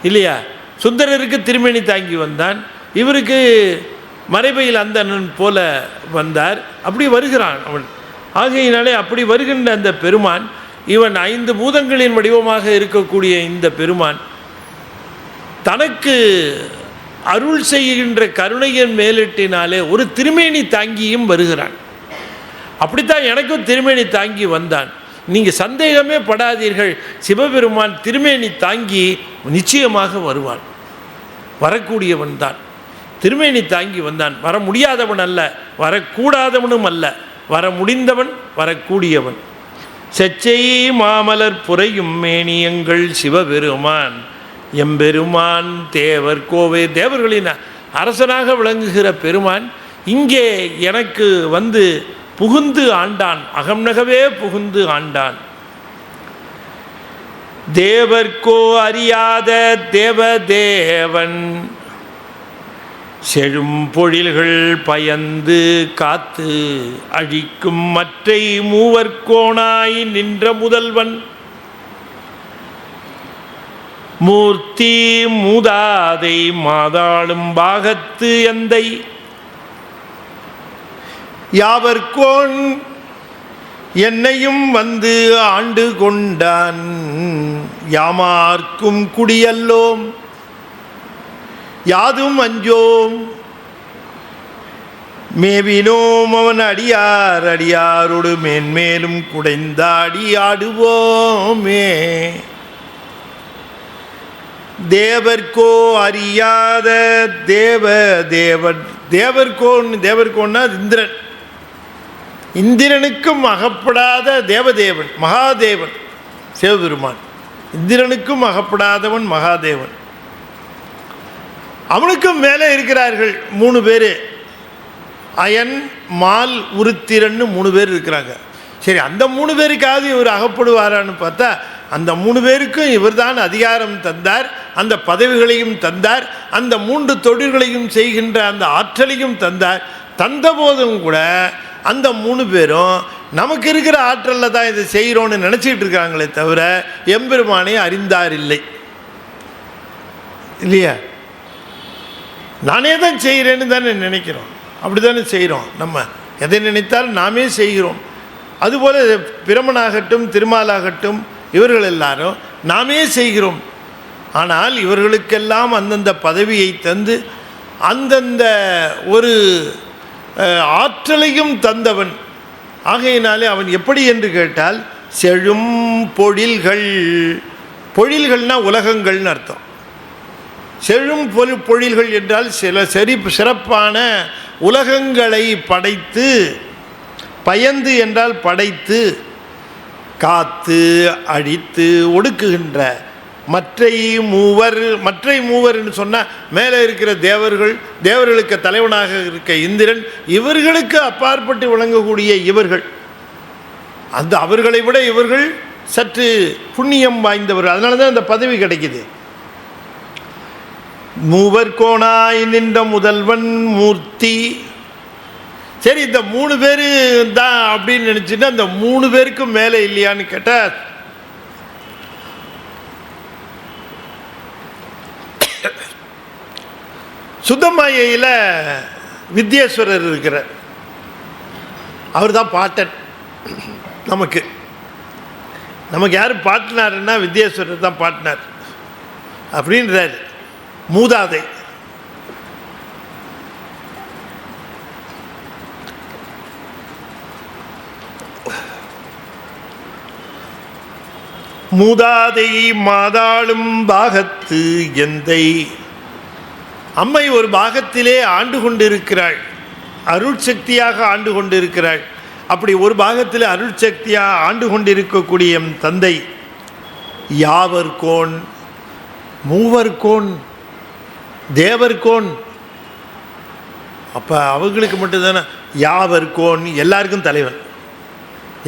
இல்லையா? சுந்தரருக்கு திருமேனி தாங்கி வந்தான், இவருக்கு மறைபையில் அந்தணன் போல வந்தார். அப்படி வருகிறான் அவன். ஆகையினாலே அப்படி வருகின்ற அந்த பெருமான், இவன் 5 பூதங்களின் வடிவமாக இருக்கக்கூடிய இந்த பெருமான் தனக்கு அருள் செய்கின்ற கருணையின் மேலிட்டினாலே ஒரு திருமேனி தாங்கியும் வருகிறான். அப்படித்தான் எனக்கும் திருமேனி தாங்கி வந்தான். நீங்கள் சந்தேகமே படாதீர்கள், சிவபெருமான் திருமேனி தாங்கி நிச்சயமாக வருவான், வரக்கூடியவன் தான். திருமேனி தாங்கி வந்தான். வர முடியாதவன் அல்ல, வரக்கூடாதவனும் அல்ல, வர முடிந்தவன், வரக்கூடியவன். செச்சை மாமலர் புரையும் மேனி எங்கள் சிவபெருமான் எம்பெருமான் தேவர் கோவே. தேவர்களின் அரசனாக விளங்குகிற பெருமான் இங்கே எனக்கு புகுந்து ஆண்டான், அகம் நகவே புகுந்து ஆண்டான். தேவர்கோ அறியாத தேவதேவன் செழும் பொழில்கள் பயந்து காத்து அழிக்கும் மற்றை மூவர்கோனாய் நின்ற முதல்வன் மூர்த்தி மூதாதை மாதாளும் பாகத்து எந்தை யாவர்கோன் என்னையும் ஆண்டு கொண்டான். யாமார்க்கும் குடியல்லோம் யாதும் அஞ்சோம் மேவினோம் அவன் அடியார் அடியாரோடு மேன்மேலும் குடைந்தாடி ஆடுவோமே. தேவர்கோ அறியாத தேவ தேவன். தேவர்கோன்னா இந்திரன். இந்திரனுக்கும் அகப்படாத தேவதேவன் மகாதேவன் சிவபெருமான். இந்திரனுக்கும் அகப்படாதவன் மகாதேவன். அவனுக்கும் மேலே இருக்கிறார்கள் 3 பேர். அயன் மால் உருத்திரன்னு 3 பேர் இருக்கிறாங்க. சரி, அந்த 3 பேருக்காவது இவர் அகப்படுவாரான்னு பார்த்தா அந்த 3 பேருக்கும் இவர் தான் அதிகாரம் தந்தார், அந்த பதவிகளையும் தந்தார், அந்த 3 தொழில்களையும் செய்கின்ற அந்த ஆற்றலையும் தந்தார். தந்த போதும் கூட அந்த 3 பேரும் நமக்கு இருக்கிற ஆற்றலில் தான் இதை செய்கிறோன்னு நினச்சிக்கிட்டு இருக்காங்களே தவிர எம்பெருமானை அறிந்தார் இல்லை. இல்லையா? நானே தான் செய்கிறேன்னு தானே நினைக்கிறோம். அப்படி தானே செய்கிறோம். நம்ம எதை நினைத்தாலும் நாமே செய்கிறோம். அதுபோல் பிரமனாகட்டும் திருமாலாகட்டும் இவர்கள் எல்லாரும் நாமே செய்கிறோம். ஆனால் இவர்களுக்கெல்லாம் அந்தந்த பதவியை தந்து அந்தந்த ஒரு ஆற்றலையும் தந்தவன். ஆகையினாலே அவன் எப்படி என்று கேட்டால் செழும் பொழில்கள். பொழில்கள்னால் உலகங்கள்னு அர்த்தம். செழும் பொழில்கள் என்றால் சிறப்பான உலகங்களை படைத்து, பயந்து என்றால் படைத்து, காத்து அழித்து ஒடுக்குகின்ற மற்றை மூவர் என்று சொன்னால் மேலே இருக்கிற தேவர்கள், தேவர்களுக்கு தலைவனாக இருக்க இந்திரன், இவர்களுக்கு அப்பாற்பட்டு விளங்கக்கூடிய இவர்கள், அந்த அவர்களை விட இவர்கள் சற்று புண்ணியம் வாய்ந்தவர்கள். அதனால தான் அந்த பதவி கிடைக்குது. மூவர் கோணாய் நின்ற முதல்வன் மூர்த்தி. சரி, இந்த 3 பேர் தான் அப்படின்னு நினச்சின்னா அந்த 3 பேருக்கும் மேலே இல்லையான்னு கேட்டால் சுத்தமாயையில் வித்யேஸ்வரர் இருக்கிறார். அவர் தான் பாட்டன். நமக்கு யார் பாட்டினாருன்னா வித்யேஸ்வரர் தான் பாட்டினார் அப்படின்றார். மூதாதை. மூதாதை மாதாளும் பாகத்து எந்தை. அம்மை ஒரு பாகத்திலே ஆண்டு கொண்டிருக்கிறாள், அருட்சக்தியாக ஆண்டு கொண்டிருக்கிறாள். அப்படி ஒரு பாகத்தில் அருட்சக்தியாக ஆண்டு கொண்டிருக்கக்கூடிய தந்தை யாவர்கோன், மூவர்கோன், தேவர்கோன். அப்போ அவங்களுக்கு மட்டும்தானே யாவர்கோன், எல்லாருக்கும் தலைவன்.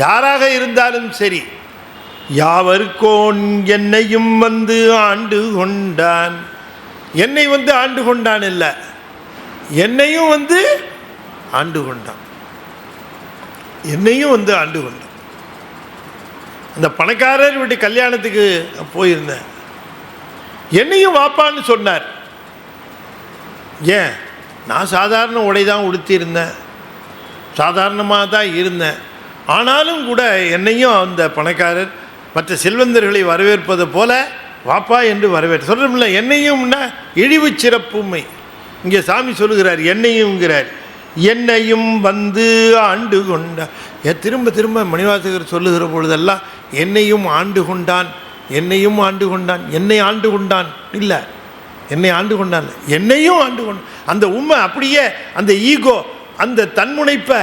யாராக இருந்தாலும் சரி, யாவர்கோன் என்னையும் வந்து ஆண்டு கொண்டான். என்னை வந்து ஆண்டு கொண்டான் இல்லை, என்னையும் வந்து ஆண்டு கொண்டான். என்னையும் வந்து ஆண்டு கொண்டான். அந்த பணக்காரர் வீட்டு கல்யாணத்துக்கு போயிருந்தேன். என்னையும் வாப்பான்னு சொன்னார். ஏன்? நான் சாதாரண உடை தான் உடுத்தியிருந்தேன், சாதாரணமாக தான் இருந்தேன். ஆனாலும் கூட என்னையும் அந்த பணக்காரர் மற்ற செல்வந்தர்களை வரவேற்பது போல வாப்பா என்று வரவேற்று சொல்கிறோம்ல. என்னையும்னா இழிவு சிறப்புமை. இங்கே சாமி சொல்லுகிறார் என்னையும்ங்கிறார். என்னையும் வந்து ஆண்டு கொண்டான். திரும்ப திரும்ப மணிவாசகர் சொல்லுகிற பொழுதெல்லாம் என்னையும் ஆண்டு கொண்டான், என்னையும் ஆண்டு கொண்டான், என்னை ஆண்டு கொண்டான் இல்லை, என்னை ஆண்டு கொண்டான், என்னையும் ஆண்டு கொண்டான். அந்த உண்மை அப்படியே அந்த ஈகோ, அந்த தன்முனைப்பை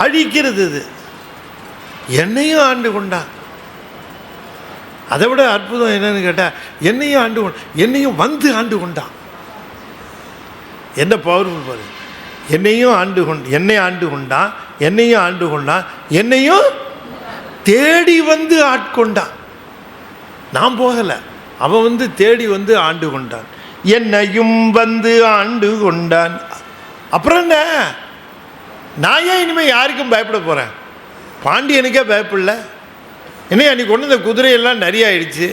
அழிக்கிறது. இது என்னையும் ஆண்டு கொண்டான். அதை விட அற்புதம் என்னன்னு கேட்டால் என்னையும் ஆண்டு கொண்டான், என்னையும் வந்து ஆண்டு கொண்டான். என்ன பவர்ஃபுல் பாரு. என்னையும் என்னை ஆண்டு கொண்டான், என்னையும் ஆண்டு கொண்டான், என்னையும் தேடி வந்து ஆட்கொண்டான். நான் போகலை, அவன் வந்து தேடி வந்து ஆண்டு கொண்டான். என்னையும் வந்து ஆண்டு கொண்டான். அப்புறம் என்ன, நான் ஏன் இனிமேல் யாருக்கும் பயப்பட போகிறேன்? பாண்டியனுக்கே பயப்படல. என்னையா நீ கொண்டு இந்த குதிரையெல்லாம் நிறைய ஆயிடுச்சு,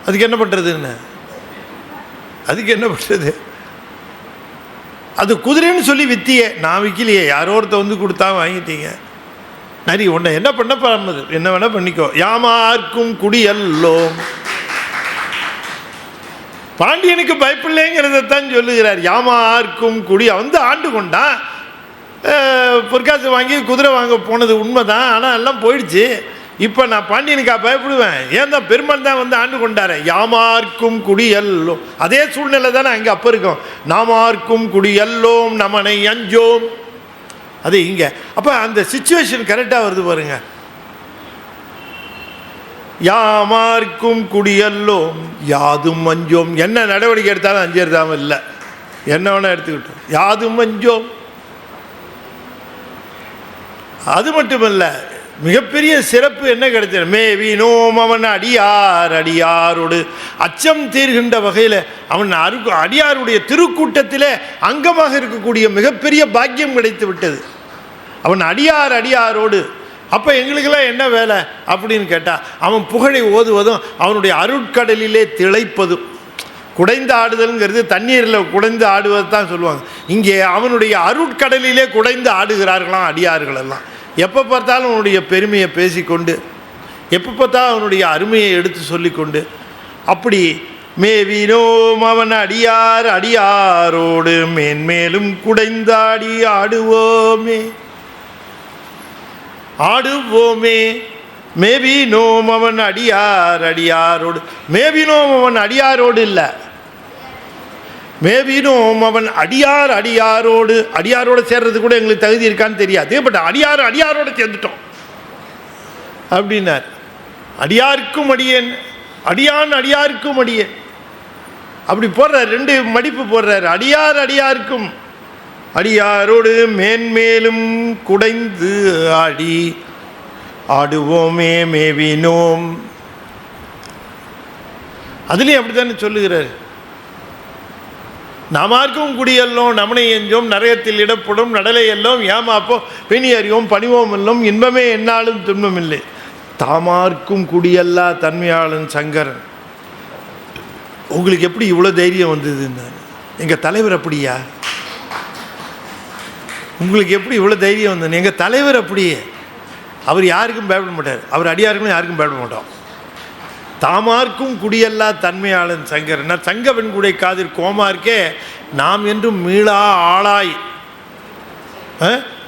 அதுக்கு என்ன பண்ணுறதுன்னு? அதுக்கு என்ன பண்ணுறது? அது குதிரைன்னு சொல்லி வித்தியே, நான் விற்கலையே, யாரோ ஒருத்த வந்து கொடுத்தா வாங்கிட்டீங்க. நரி உன்னை என்ன பண்ண பரம்பது, என்ன வேணால் பண்ணிக்கோ. யாமார்க்கும் குடியல்லோம். பாண்டியனுக்கு பயப்பில்லைங்கிறதான் சொல்லுகிறார். யாமார்க்கும் குடி வந்து ஆண்டு கொண்டான். பொற்காசு வாங்கி குதிரை வாங்க போனது உண்மை தான். ஆனால் எல்லாம் போயிடுச்சு. இப்போ நான் பாண்டியனுக்கா பயப்படுவேன்? ஏன் தான் பெருமான் தான் வந்து ஆண்டு கொண்டாரு. யாமார்க்கும் குடியல்லோம், அதே சூழ்நிலை தானே அங்கே அப்போ இருக்கும். நாமார்க்கும் குடியல்லோம் நமனை அஞ்சோம், அது இங்கே. அப்போ அந்த சிச்சுவேஷன் கரெக்டாக வருது பாருங்க. யாமார்க்கும் குடியல்லோம் யாதும் அஞ்சோம். என்ன நடவடிக்கை எடுத்தாலும் அஞ்சேர்தாம இல்லை, என்ன வேணா எடுத்துக்கிட்டோம். யாதும் அஞ்சோம். அது மட்டுமல்ல, மிகப்பெரிய சிறப்பு என்ன கிடைச்சது? மேவினோம் அவன் அடியார் அடியாரோடு அச்சம் தீர்கின்ற வகையில் அவன் அடியாருடைய திருக்கூட்டத்திலே அங்கமாக இருக்கக்கூடிய மிகப்பெரிய பாக்கியம் கிடைத்து விட்டது. அவன் அடியார் அடியாரோடு. அப்போ எங்களுக்கெல்லாம் என்ன வேலை அப்படின்னு கேட்டால், அவன் புகழை ஓதுவதும் அவனுடைய அருட்கடலிலே திளைப்பதும். குடைந்து ஆடுதல்ங்கிறது தண்ணீரில் குடைந்து ஆடுவது தான் சொல்லுவாங்க. இங்கே அவனுடைய அருட்கடலிலே குடைந்து ஆடுகிறார்களாம் அடியார்கள் எல்லாம். எப்போ பார்த்தாலும் அவனுடைய பெருமையை பேசிக்கொண்டு, எப்போ பார்த்தாலும் அவனுடைய அருமையை எடுத்து சொல்லிக்கொண்டு, அப்படி மேவினோம் அவன் அடியார் அடியாரோடு மேன்மேலும் குடைந்தாடி ஆடுவோமே ஆடுவோமே. மேவினோம் அவன் அடியார் அடியாரோடு. மேவினோம் அவன் அடியாரோடு இல்லை, மேவினோம் அவன் அடியார் அடியாரோடு. அடியாரோடு சேர்றது கூட எங்களுக்கு தகுதி இருக்கான்னு தெரியாது, பட் அடியார் அடியாரோடு சேர்ந்துட்டோம் அப்படின்னார். அடியாருக்கும் அடியேன், அடியான் அடியாருக்கும் அடியேன், அப்படி போடுறார். ரெண்டு மடிப்பு போடுறார். அடியார் அடியாருக்கும் அடியாரோடு மேன்மேலும் குடைந்து ஆடி ஆடுவோமே மேவினோம். அதுலேயும் அப்படித்தானே சொல்லுகிறார். நாமார்க்கும் குடியல்லோம் நமனை எஞ்சோம் நரகத்தில் இடப்படும் நடலை எல்லோம் ஏமாப்போ பிணி அறிவோம் பணிவோம் எல்லும் இன்பமே என்னாலும் துன்பம் இல்லை. தாமார்க்கும் குடியல்லா தன்மையாளன் சங்கரன். உங்களுக்கு எப்படி இவ்வளோ தைரியம் வந்ததுன்னு? எங்கள் தலைவர் அப்படியா? உங்களுக்கு எப்படி இவ்வளோ தைரியம் வந்தது? எங்கள் தலைவர் அப்படியே. அவர் யாருக்கும் பயப்பட மாட்டார், அவர் அடியாருக்கும் யாருக்கும் பயப்பட மாட்டோம். தாமார்க்கும் குடியல்லா தன்மையாளன் சங்கரன். சங்கவன் குடை காதிர் கோமார்க்கே நாம் என்றும் மீளா ஆளாய்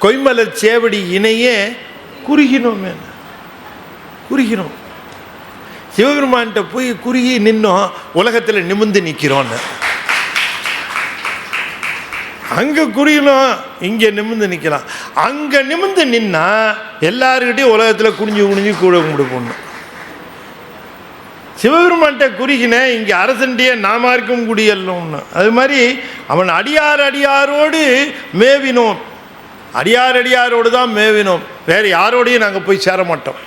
கொய்மலர் சேவடி இணையே குறுகினோம். குறுகினோம். சிவபெருமான்கிட்ட போய் குறுகி நின்னோம், உலகத்தில் நிமிர்ந்து நிற்கிறோன்னு. அங்கே குறுகினோம், இங்கே நிமிர்ந்து நிற்கலாம். அங்கே நிமிர்ந்து நின்னா எல்லாருக்கிட்டையும் உலகத்தில் குனிஞ்சு குனிஞ்சு கூட கும்பிடு போடணும். சிவபெருமான்கிட்ட குறுகின இங்கே அரசன்டியே நாமார்க்கும் குடியல்லோம்னு. அது மாதிரி அவன் அடியார் அடியாரோடு மேவினோம். அடியார் அடியாரோடு தான் மேவினோம். வேறு யாரோடையும் நாங்கள் போய் சேர மாட்டோம்,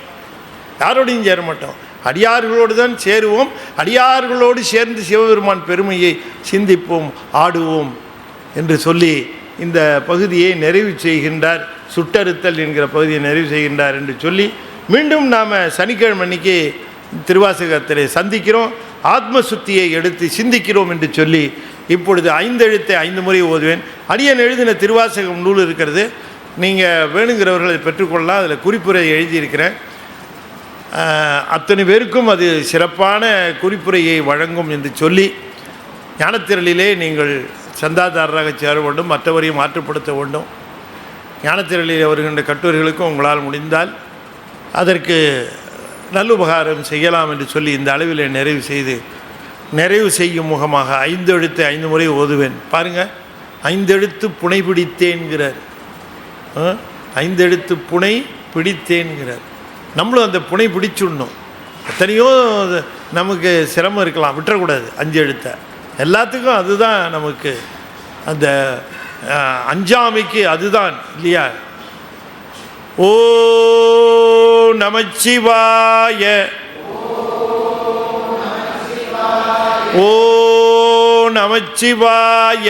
யாரோடையும் சேர மாட்டோம். அடியார்களோடு தான் சேருவோம். அடியார்களோடு சேர்ந்து சிவபெருமான் பெருமையை சிந்திப்போம், ஆடுவோம் என்று சொல்லி இந்த பகுதியை நிறைவு செய்கின்றார். சுட்டறுத்தல் என்கிற பகுதியை நிறைவு செய்கின்றார் என்று சொல்லி, மீண்டும் நாம் சனிக்கிழமை அன்னைக்கு திருவாசகத்திலே சந்திக்கிறோம், ஆத்ம சுத்தியை எடுத்து சிந்திக்கிறோம் என்று சொல்லி, இப்பொழுது 5 எழுத்தை 5 முறை ஓதுவேன். அடியன் எழுதின திருவாசகம் நூல் இருக்கிறது, நீங்கள் வேணுங்கிறவர்களை பெற்றுக்கொள்ளலாம். அதில் குறிப்புரை எழுதியிருக்கிறேன். அத்தனை பேருக்கும் அது சிறப்பான குறிப்புரையை வழங்கும் என்று சொல்லி, ஞானத்திரளிலே நீங்கள் சந்தாதாரராக சேர வேண்டும், மற்றவரையும் மாற்றுப்படுத்த வேண்டும். ஞானத்திரளில் வருகின்ற கட்டுரைகளுக்கும் உங்களால் முடிந்தால் அதற்கு நல்லுபகாரம் செய்யலாம் என்று சொல்லி இந்த அளவில் நிறைவு செய்யும் முகமாக 5 எழுத்து 5 முறை ஓதுவேன். பாருங்கள், 5 எழுத்து புனை பிடித்தேன்கிறார். 5 எழுத்து புனை பிடித்தேன்கிறார். நம்மளும் அந்த புனை பிடிச்சுடணும். எத்தனையோ நமக்கு சிரமம் இருக்கலாம், விட்டுறக்கூடாது 5 எழுத்தை. எல்லாத்துக்கும் அதுதான் நமக்கு அந்த அஞ்சாமைக்கு அதுதான் இல்லையா? ஓ நமச்சிவாய, ஓ நமச்சிவாய,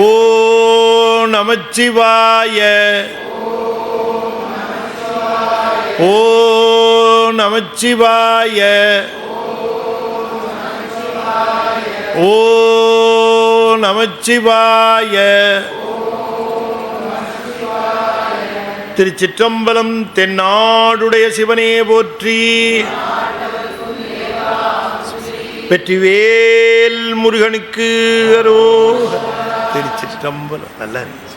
ஓ நமச்சிவாய, ஓ நமச்சிவாய, ஓ நமச்சிவாய. திருச்சிற்றம்பலம். தென்னாடுடைய சிவனே போற்றி. வெற்றிவேல் முருகனுக்கு அரோகரா. திருச்சிற்றம்பலம். நல்லா இருக்கு.